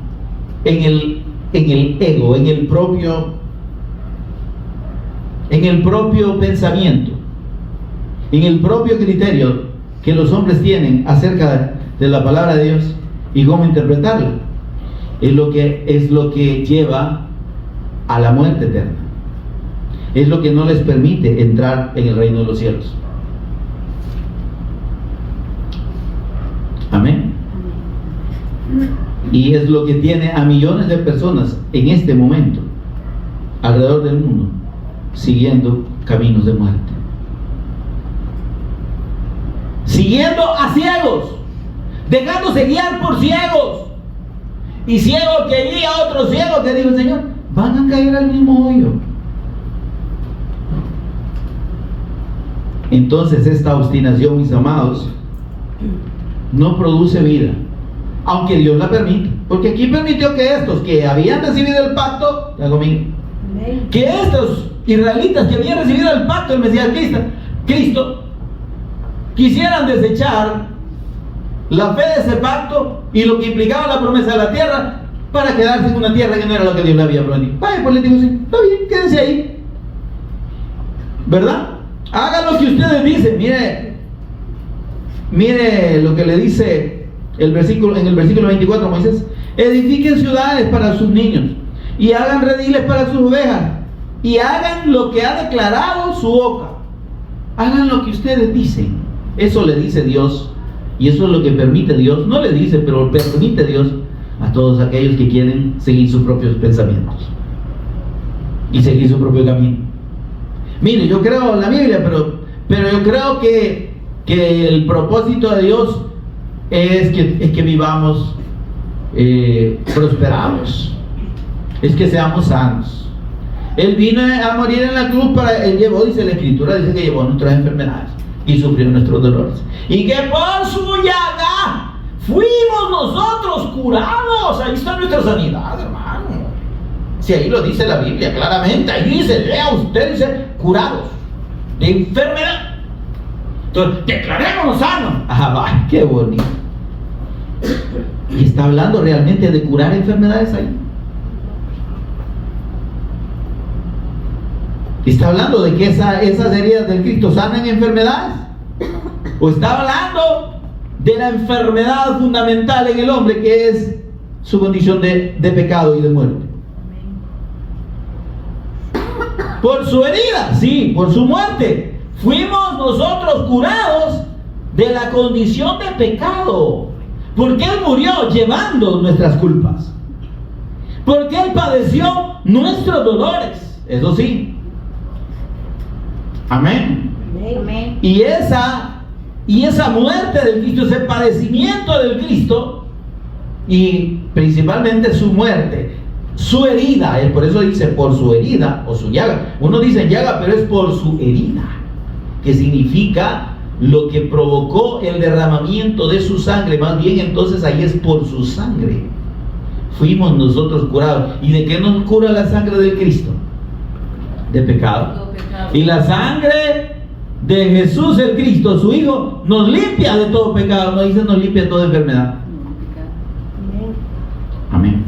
en el en el ego, en el propio pensamiento, en el propio criterio que los hombres tienen acerca de la palabra de Dios y cómo interpretarla. Es lo que lleva a la muerte eterna. Es lo que no les permite entrar en el reino de los cielos. Amén. Y es lo que tiene a millones de personas en este momento alrededor del mundo siguiendo caminos de muerte, siguiendo a ciegos, dejándose guiar por ciegos, y ciegos que guía a otros ciegos que dijo el Señor, van a caer al mismo hoyo. Entonces esta obstinación, mis amados, no produce vida, aunque Dios la permite, porque aquí permitió que estos que habían recibido el pacto, que estos israelitas que habían recibido el pacto del Mesías Cristo, quisieran desechar la fe de ese pacto y lo que implicaba la promesa de la tierra para quedarse en una tierra que no era lo que Dios le había prometido. Vaya, pues les digo, sí, está bien, quédense ahí, ¿verdad? Hagan lo que ustedes dicen. Mire lo que le dice en el versículo 24 Moisés: edifiquen ciudades para sus niños y hagan rediles para sus ovejas y hagan lo que ha declarado su boca. Hagan lo que ustedes dicen. Eso le dice Dios, y eso es lo que permite Dios. No le dice, pero permite Dios a todos aquellos que quieren seguir sus propios pensamientos y seguir su propio camino. Mire, yo creo en la Biblia, pero yo creo que el propósito de Dios es que vivamos prosperados, es que seamos sanos. Él vino a morir en la cruz Él llevó, dice la Escritura, dice que llevó nuestras enfermedades y sufrió nuestros dolores, y que por su llaga fuimos nosotros curados. Ahí está nuestra sanidad, hermano. Si ahí lo dice la Biblia claramente, ahí dice, lea usted, dice, curados de enfermedad. Entonces, declarémonos sanos. Va, qué bonito. Y está hablando realmente de curar enfermedades ahí. ¿Está hablando de que esas heridas del Cristo sanan enfermedades? ¿O está hablando de la enfermedad fundamental en el hombre, que es su condición de pecado y de muerte? Por su herida, sí, por su muerte, fuimos nosotros curados de la condición de pecado. Porque Él murió llevando nuestras culpas. Porque Él padeció nuestros dolores. Eso sí. Amén. Amén. Y esa muerte del Cristo, ese padecimiento del Cristo, y principalmente su muerte, su herida, por eso dice por su herida o su llaga. Uno dice llaga, pero es por su herida, que significa lo que provocó el derramamiento de su sangre. Más bien, entonces ahí es por su sangre fuimos nosotros curados. ¿Y de qué nos cura la sangre del Cristo? De pecado. Y la sangre de Jesús el Cristo, su Hijo, nos limpia de todo pecado. No dice nos limpia de toda enfermedad. Amén.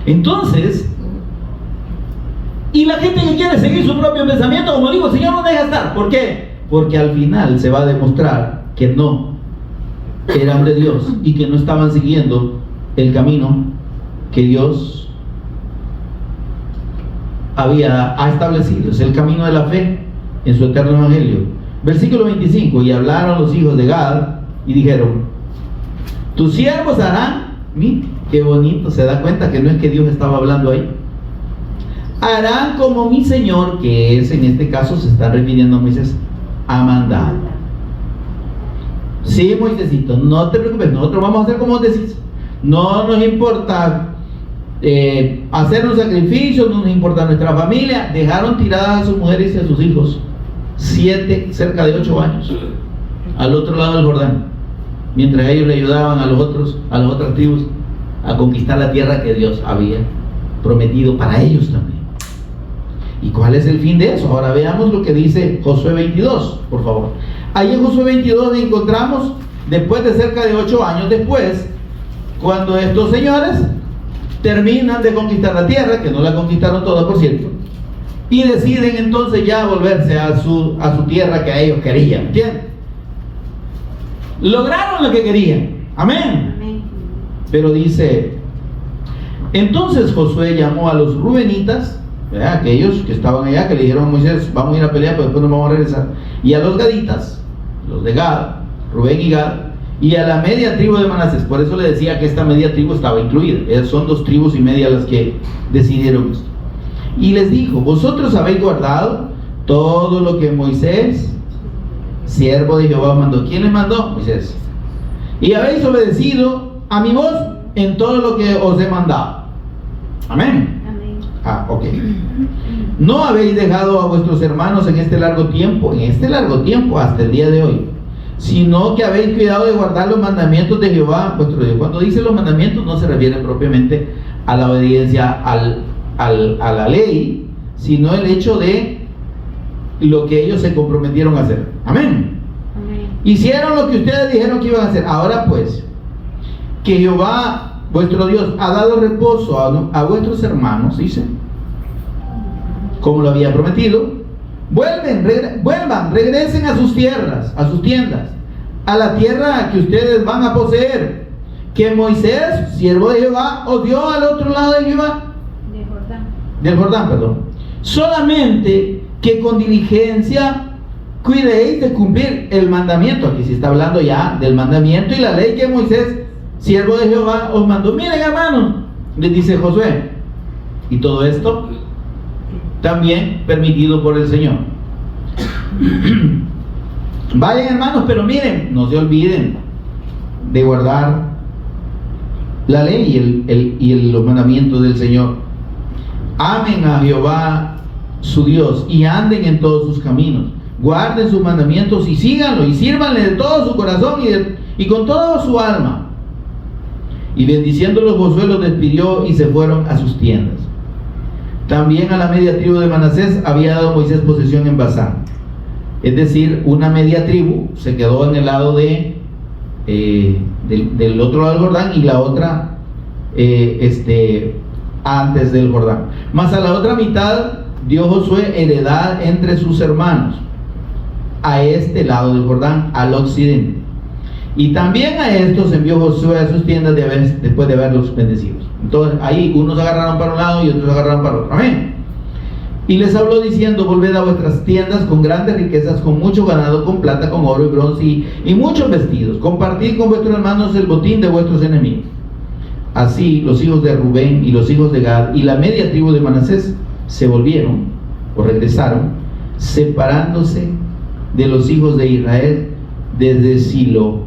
Entonces, y la gente que quiere seguir su propio pensamiento, como digo, el Señor no deja estar. ¿Por qué? Porque al final se va a demostrar que no eran de Dios y que no estaban siguiendo el camino que Dios ha establecido. Es el camino de la fe en su eterno evangelio. Versículo 25: y hablaron los hijos de Gad y dijeron: tus siervos harán, qué bonito, se da cuenta que no es que Dios estaba hablando ahí, harán como mi Señor, que es, en este caso se está refiriendo a Moisés, ha mandado. Sí, Moisésito, no te preocupes, nosotros vamos a hacer como decís. No nos importa hacer un sacrificio, no nos importa nuestra familia. Dejaron tiradas a sus mujeres y a sus hijos, 7, cerca de 8 años, al otro lado del Jordán, mientras ellos le ayudaban a las otras tribus a conquistar la tierra que Dios había prometido para ellos también. ¿Y cuál es el fin de eso? Ahora veamos lo que dice Josué 22, por favor. Ahí en Josué 22 encontramos, después de cerca de 8 años después, cuando estos señores terminan de conquistar la tierra, que no la conquistaron toda, por cierto, y deciden entonces ya volverse a su tierra que ellos querían, ¿entiendes? Lograron lo que querían, amén. Amén. Pero dice, entonces Josué llamó a los rubenitas, ¿verdad? Aquellos que estaban allá, que le dijeron a Moisés, vamos a ir a pelear, pero después nos vamos a regresar, y a los gaditas, los de Gad, Rubén y Gad, y a la media tribu de Manasés. Por eso le decía que esta media tribu estaba incluida. Son 2 tribus y media las que decidieron esto. Y les dijo, vosotros habéis guardado todo lo que Moisés, siervo de Jehová, mandó. ¿Quién les mandó? Moisés. Y habéis obedecido a mi voz en todo lo que os he mandado. Amén. Amén. Ok. No habéis dejado a vuestros hermanos en este largo tiempo hasta el día de hoy, sino que habéis cuidado de guardar los mandamientos de Jehová vuestro Dios. Cuando dice los mandamientos no se refiere propiamente a la obediencia a la ley, sino el hecho de lo que ellos se comprometieron a hacer. Amén. Amén. Hicieron lo que ustedes dijeron que iban a hacer. Ahora pues, que Jehová vuestro Dios ha dado reposo a vuestros hermanos, dice, como lo había prometido, vuelvan, regresen a sus tierras, a sus tiendas, a la tierra que ustedes van a poseer, que Moisés, siervo de Jehová, os dio al otro lado de Jehová, del Jordán, perdón. Solamente que con diligencia cuidéis de cumplir el mandamiento. Aquí se está hablando ya del mandamiento y la ley que Moisés, siervo de Jehová, os mandó. Miren, hermanos, les dice Josué, y todo esto también permitido por el Señor. Vayan, hermanos, pero miren, no se olviden de guardar la ley y los mandamientos del Señor. Amen a Jehová su Dios y anden en todos sus caminos. Guarden sus mandamientos y síganlo y sírvanle de todo su corazón y con toda su alma. Y bendiciéndolos, Josué los despidió y se fueron a sus tiendas. También a la media tribu de Manasés había dado Moisés posesión en Basán. Es decir, una media tribu se quedó en el lado del otro lado del Jordán y la otra antes del Jordán. Mas a la otra mitad dio Josué heredad entre sus hermanos, a este lado del Jordán, al occidente. Y también a estos envió Josué a sus tiendas después de haberlos bendecidos. Entonces ahí unos agarraron para un lado y otros agarraron para otro. Amén. Y les habló diciendo, volved a vuestras tiendas con grandes riquezas, con mucho ganado, con plata, con oro y bronce y muchos vestidos. Compartid con vuestros hermanos el botín de vuestros enemigos. Así los hijos de Rubén y los hijos de Gad y la media tribu de Manasés se volvieron o regresaron, separándose de los hijos de Israel desde Silo,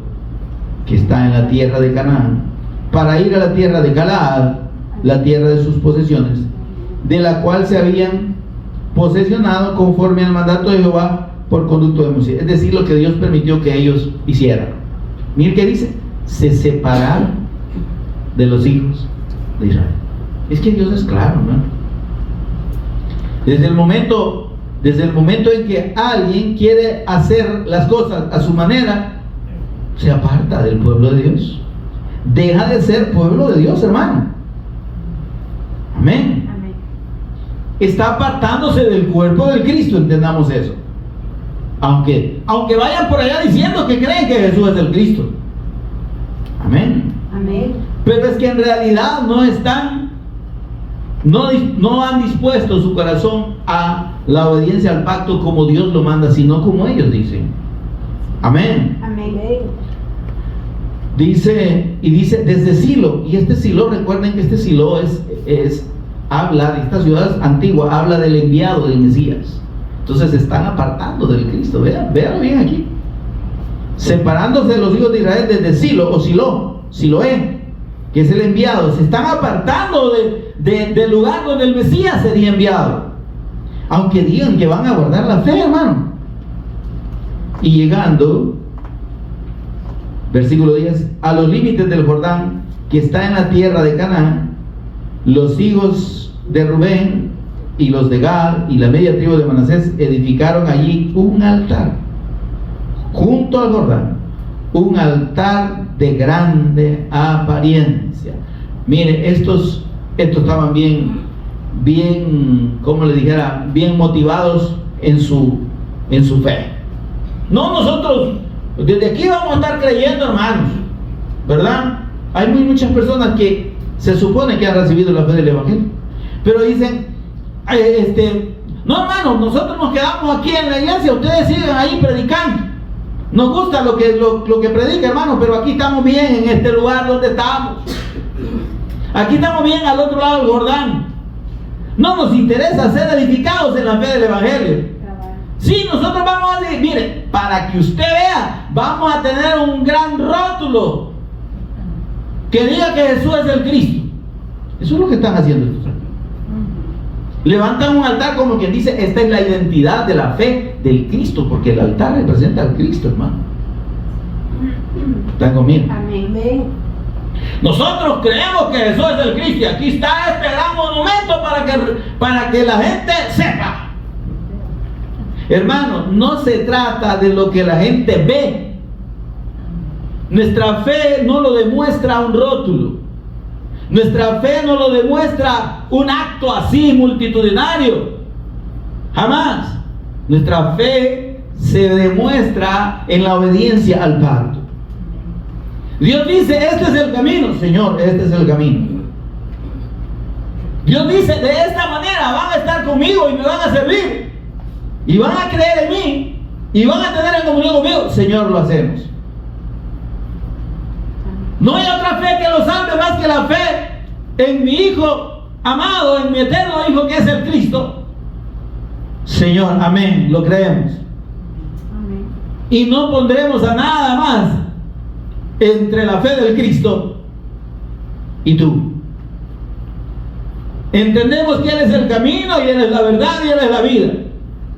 que está en la tierra de Canaán, para ir a la tierra de Galaad, la tierra de sus posesiones, de la cual se habían posesionado conforme al mandato de Jehová por conducto de Moisés. Es decir, lo que Dios permitió que ellos hicieran. Miren qué dice: se separaron de los hijos de Israel. Es que Dios es claro, ¿no? Desde el momento en que alguien quiere hacer las cosas a su manera, se aparta del pueblo de Dios. Deja de ser pueblo de Dios, hermano. Amén. Amén. Está apartándose del cuerpo del Cristo, entendamos eso. Aunque vayan por allá diciendo que creen que Jesús es el Cristo. Amén. Amén. Pero es que en realidad no han dispuesto su corazón a la obediencia al pacto como Dios lo manda, sino como ellos dicen. Amén. Amén. Dice desde Silo, y este Silo, recuerden que este Silo habla de esta ciudad antigua, habla del enviado del Mesías. Entonces se están apartando del Cristo. Vean bien aquí, separándose de los hijos de Israel desde Silo o Siloé, que es el enviado. Se están apartando del lugar donde el Mesías sería enviado, aunque digan que van a guardar la fe, hermano. Y llegando, versículo 10, a los límites del Jordán, que está en la tierra de Canaán, los hijos de Rubén y los de Gad y la media tribu de Manasés edificaron allí un altar junto al Jordán, un altar de grande apariencia. Mire, estos estos estaban bien, como le dijera, bien motivados en su fe. No, nosotros desde aquí vamos a estar creyendo, hermanos, ¿verdad? Hay muchas personas que se supone que han recibido la fe del Evangelio, pero dicen, no, hermanos, nosotros nos quedamos aquí en la iglesia, ustedes sigan ahí predicando. Nos gusta lo que predica, hermanos, pero aquí estamos bien en este lugar donde estamos. Aquí estamos bien al otro lado del Jordán. No nos interesa ser edificados en la fe del Evangelio. Sí, nosotros vamos a decir, mire, para que usted vea, vamos a tener un gran rótulo que diga que Jesús es el Cristo. Eso es lo que están haciendo estos hombres. Levantan un altar como quien dice, esta es la identidad de la fe del Cristo, porque el altar representa al Cristo, hermano. ¿Están conmigo? Amén. Nosotros creemos que Jesús es el Cristo y aquí está este gran monumento para que la gente sepa. Hermano, no se trata de lo que la gente ve. Nuestra fe no lo demuestra un rótulo. Nuestra fe no lo demuestra un acto así multitudinario. Jamás. Nuestra fe se demuestra en la obediencia al pacto. Dios dice, este es el camino, Señor, este es el camino. Dios dice, de esta manera van a estar conmigo y me van a servir. Y van a creer en mí. Y van a tener en comunión conmigo. Señor, lo hacemos. No hay otra fe que lo salve más que la fe en mi Hijo amado, en mi eterno Hijo que es el Cristo. Señor, amén, lo creemos. Amén. Y no pondremos a nada más entre la fe del Cristo y tú. Entendemos que Él es el camino y Él es la verdad y Él es la vida.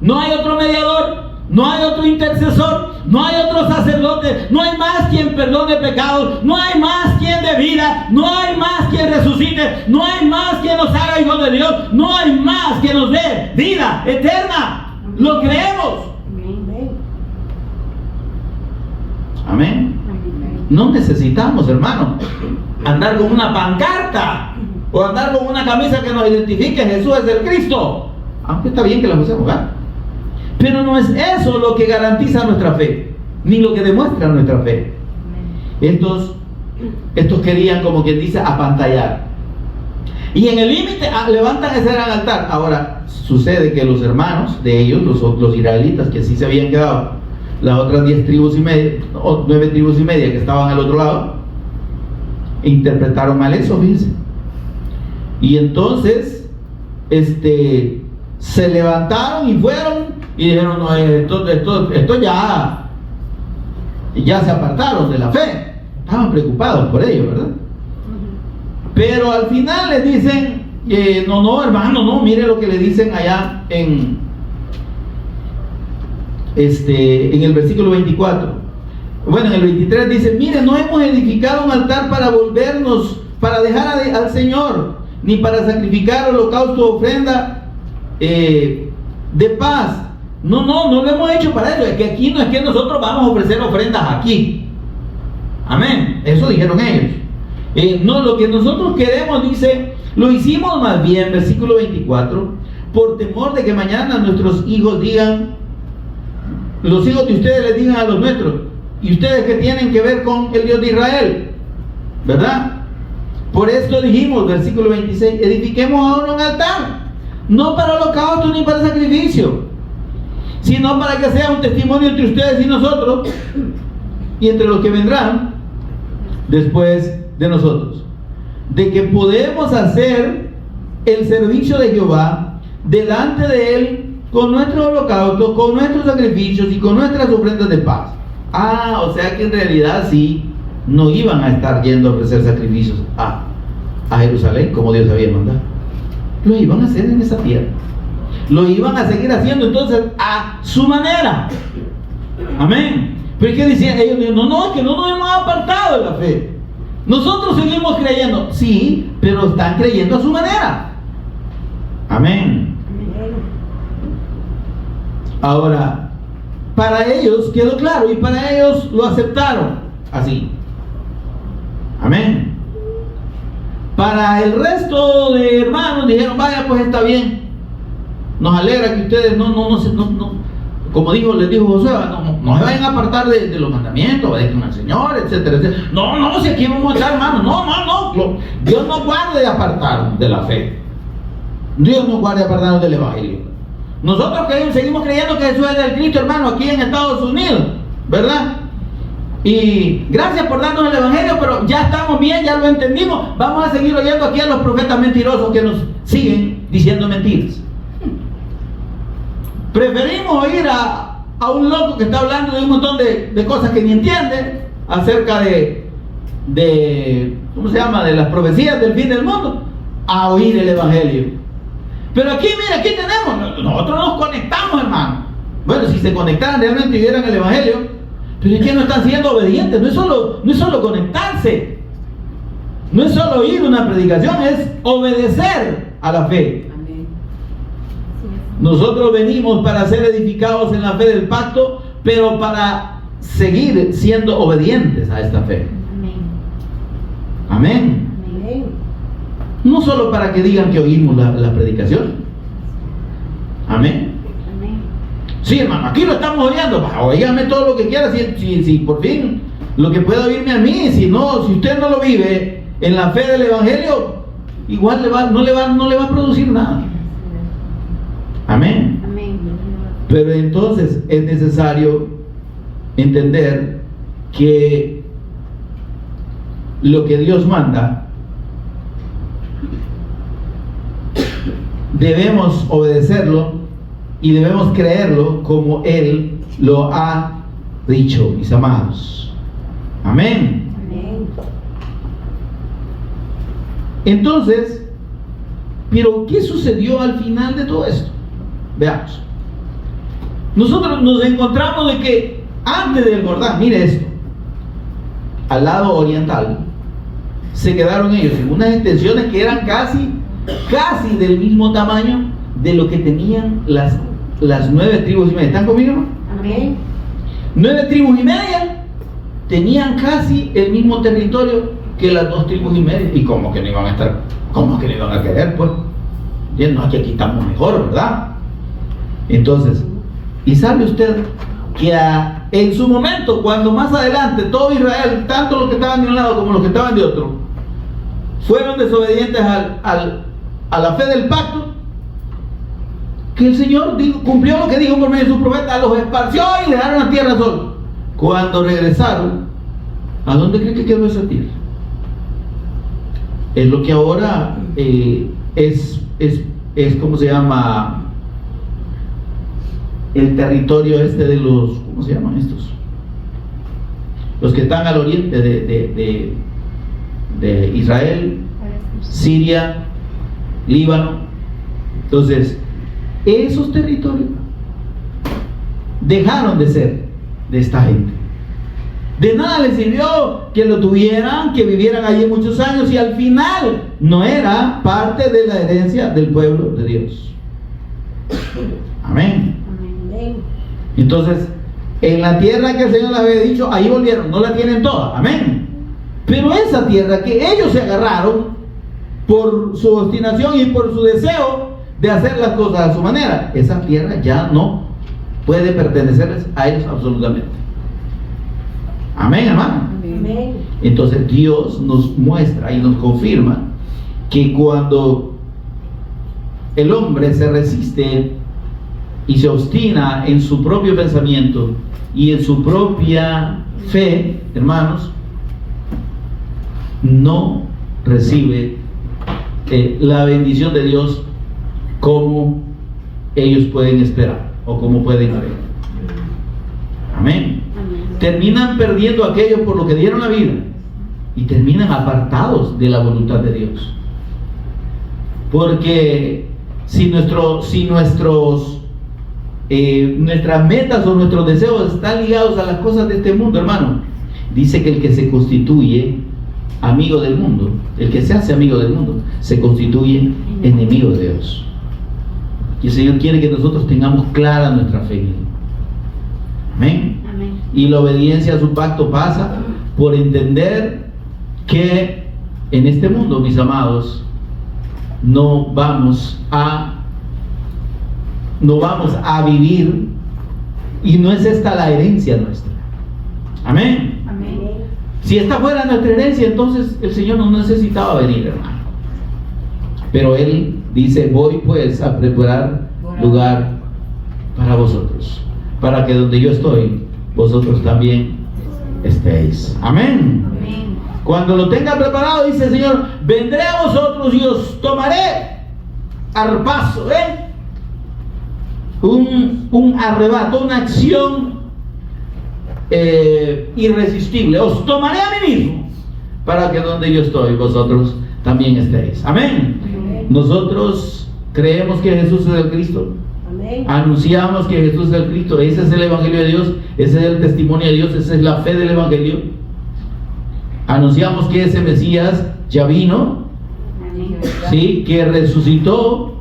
No hay otro mediador, no hay otro intercesor, no hay otro sacerdote, no hay más quien perdone pecados, no hay más quien dé vida, no hay más quien resucite, no hay más quien nos haga hijos de Dios, no hay más quien nos dé vida eterna. Lo creemos. Amén. No necesitamos, hermano, andar con una pancarta o andar con una camisa que nos identifique Jesús es el Cristo, aunque está bien que la usemos, ¿verdad? Pero no es eso lo que garantiza nuestra fe, ni lo que demuestra nuestra fe. Estos querían, como quien dice, apantallar. Y en el límite levantan ese gran altar. Ahora, sucede que los hermanos de ellos, los israelitas, que así se habían quedado, las otras 10 tribus y media, o 9 tribus y media que estaban al otro lado, interpretaron mal eso, fíjense. Y entonces, se levantaron y fueron y dijeron, no, esto ya se apartaron de la fe. Estaban preocupados por ello, ¿verdad? Pero al final les dicen, no, hermano, no, mire lo que le dicen allá en el versículo 24. Bueno, en el 23 dice, mire, no hemos edificado un altar para volvernos, para dejar al Señor, ni para sacrificar holocausto o ofrenda de paz. No lo hemos hecho para eso. Es que aquí no es que nosotros vamos a ofrecer ofrendas aquí. Amén. Eso dijeron ellos. No, lo que nosotros queremos, dice, lo hicimos más bien, versículo 24, por temor de que mañana nuestros hijos digan, los hijos de ustedes les digan a los nuestros, y ustedes que tienen que ver con el Dios de Israel, ¿verdad? Por esto dijimos, versículo 26, edifiquemos ahora un altar, no para holocausto ni para sacrificio, sino para que sea un testimonio entre ustedes y nosotros, y entre los que vendrán después de nosotros, de que podemos hacer el servicio de Jehová delante de Él con nuestros holocaustos, con nuestros sacrificios y con nuestras ofrendas de paz. O sea que en realidad sí, no iban a estar yendo a ofrecer sacrificios a Jerusalén como Dios había mandado. Lo iban a hacer en esa tierra. Lo iban a seguir haciendo entonces a su manera. Amén. Pero es que decían ellos, no, es que no nos hemos apartado de la fe. Nosotros seguimos creyendo. Sí, pero están creyendo a su manera. Amén. Ahora, para ellos quedó claro y para ellos lo aceptaron así. Amén. Para el resto de hermanos dijeron, vaya, pues está bien. Nos alegra que ustedes no, como les dijo Josué, no se vayan a apartar de los mandamientos, obedezcan al Señor, etcétera, etcétera. No, si aquí vamos a estar, hermanos, no. Dios no guarde apartar de la fe. Dios no guarde apartarnos del Evangelio. Nosotros seguimos creyendo que Jesús es el Cristo, hermano, aquí en Estados Unidos, ¿verdad? Y gracias por darnos el Evangelio, pero ya estamos bien, ya lo entendimos. Vamos a seguir oyendo aquí a los profetas mentirosos que nos siguen diciendo mentiras. Preferimos oír a un loco que está hablando de un montón de cosas que ni entiende acerca de ¿cómo se llama? De las profecías del fin del mundo, a oír el Evangelio. Pero aquí, mira, aquí tenemos, nosotros nos conectamos, hermano. Bueno, si se conectaran realmente y vieran el Evangelio, pero es que no están siendo obedientes. No es solo conectarse, no es solo oír una predicación, es obedecer a la fe. Nosotros venimos para ser edificados en la fe del pacto, pero para seguir siendo obedientes a esta fe. Amén. Amén. No solo para que digan que oímos la predicación. Amén. Amén. Sí, hermano, aquí lo estamos oyendo. Oígame todo lo que quiera, si por fin lo que pueda oírme a mí. Si usted no lo vive en la fe del Evangelio, igual no le va a producir nada. Amén. Amén. Pero entonces es necesario entender que lo que Dios manda debemos obedecerlo y debemos creerlo como Él lo ha dicho, mis amados. Amén. Amén. Entonces, pero ¿qué sucedió al final de todo esto? Veamos. Nosotros nos encontramos de que antes del Jordán, mire esto, al lado oriental, se quedaron ellos en unas extensiones que eran casi del mismo tamaño de lo que tenían las 9 tribus y media. ¿Están conmigo, no? Amén. 9 tribus y media tenían casi el mismo territorio que las 2 tribus y media. ¿Y cómo que no iban a estar? ¿Cómo que no iban a querer, pues? No, que aquí estamos mejor, ¿verdad? Entonces, ¿y sabe usted que en su momento, cuando más adelante todo Israel, tanto los que estaban de un lado como los que estaban de otro, fueron desobedientes a la fe del pacto, que el Señor cumplió lo que dijo por medio de su profeta, los esparció y dejaron la tierra sola? Cuando regresaron, ¿a dónde cree que quedó esa tierra? Es lo que ahora es ¿cómo se llama? El territorio de los, ¿cómo se llaman estos? Los que están al oriente de Israel, Siria, Líbano. Entonces, esos territorios dejaron de ser de esta gente. De nada les sirvió que lo tuvieran, que vivieran allí muchos años, y al final no era parte de la herencia del pueblo de Dios. Amén. Amén. Entonces, en la tierra que el Señor les había dicho, ahí volvieron, no la tienen toda. Amén. Pero esa tierra que ellos se agarraron por su obstinación y por su deseo de hacer las cosas a su manera, esa tierra ya no puede pertenecerles a ellos absolutamente. Amén, hermano. Amén. Entonces Dios nos muestra y nos confirma que cuando el hombre se resiste y se obstina en su propio pensamiento y en su propia fe, hermanos, no recibe la bendición de Dios como ellos pueden esperar o como pueden haber. Amén. Amén. Terminan perdiendo aquello por lo que dieron la vida y terminan apartados de la voluntad de Dios. Porque si nuestras metas o nuestros deseos están ligados a las cosas de este mundo, hermano, dice que el que se constituye amigo del mundo, el que se hace amigo del mundo, se constituye enemigo de Dios. Y el Señor quiere que nosotros tengamos clara nuestra fe. Amén. Amén. Y la obediencia a su pacto pasa por entender que en este mundo, mis amados, no vamos a vivir, y no es esta la herencia nuestra. Amén. Amén. Si esta fuera nuestra herencia, entonces el Señor no necesitaba venir, hermano. Pero Él dice: voy pues a preparar lugar para vosotros, para que donde yo estoy, vosotros también estéis. Amén. Amén. Cuando lo tenga preparado, dice el Señor: vendré a vosotros y os tomaré arpazo, un arrebato, una acción irresistible. Os tomaré a mí mismo, para que donde yo estoy, vosotros también estéis. Amén. Amén. Nosotros creemos que Jesús es el Cristo. Amén. Anunciamos que Jesús es el Cristo. Ese es el Evangelio de Dios. Ese es el testimonio de Dios. Esa es la fe del Evangelio. Anunciamos que ese Mesías ya vino, ¿sí? Que resucitó,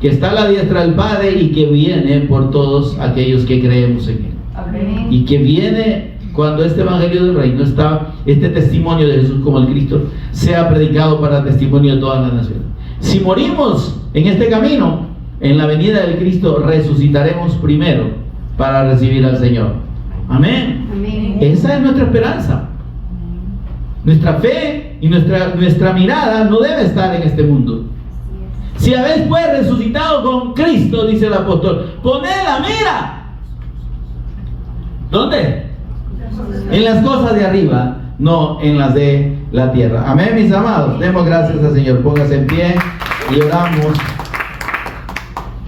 que está a la diestra del Padre y que viene por todos aquellos que creemos en Él. Amén. Y que viene cuando este Evangelio del Reino está, este testimonio de Jesús como el Cristo, sea predicado para testimonio de todas las naciones. Si morimos en este camino, en la venida del Cristo resucitaremos primero para recibir al Señor. Amén. Amén. Esa es nuestra esperanza. Nuestra fe y nuestra mirada no debe estar en este mundo. Si habéis pues resucitado con Cristo, dice el apóstol, poned la mira. ¿Dónde? En las cosas de arriba, no en las de la tierra. Amén, mis amados. Demos gracias al Señor. Póngase en pie y oramos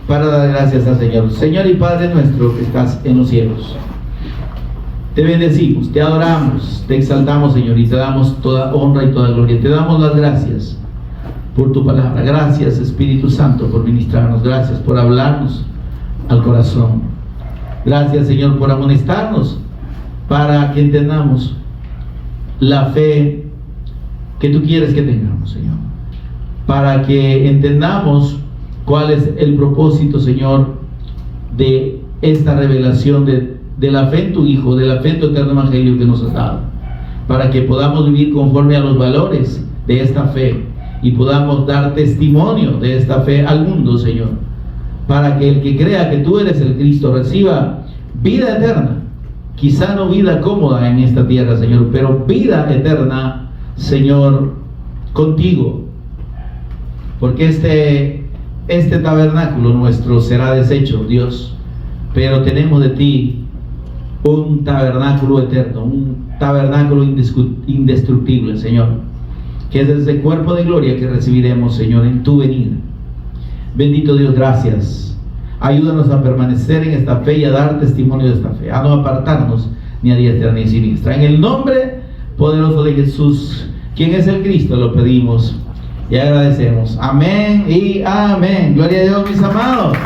para dar gracias al Señor. Señor y Padre nuestro que estás en los cielos, te bendecimos, te adoramos, te exaltamos, Señor, y te damos toda honra y toda gloria. Te damos las gracias por tu palabra. Gracias, Espíritu Santo, por ministrarnos. Gracias por hablarnos al corazón. Gracias, Señor, por amonestarnos para que entendamos la fe que tú quieres que tengamos, Señor. Para que entendamos cuál es el propósito, Señor, de esta revelación de la fe en tu Hijo, de la fe en tu eterno Evangelio que nos has dado. Para que podamos vivir conforme a los valores de esta fe y podamos dar testimonio de esta fe al mundo, Señor. Para que el que crea que tú eres el Cristo reciba vida eterna. Quizá no vida cómoda en esta tierra, Señor, pero vida eterna, Señor, contigo. Porque este tabernáculo nuestro será deshecho, Dios, pero tenemos de ti un tabernáculo eterno, un tabernáculo indestructible, Señor, que es ese cuerpo de gloria que recibiremos, Señor, en tu venida. Bendito Dios, gracias. Ayúdanos a permanecer en esta fe y a dar testimonio de esta fe, a no apartarnos ni a diestra ni a siniestra. En el nombre poderoso de Jesús, quien es el Cristo, lo pedimos y agradecemos. Amén y amén. Gloria a Dios, mis amados.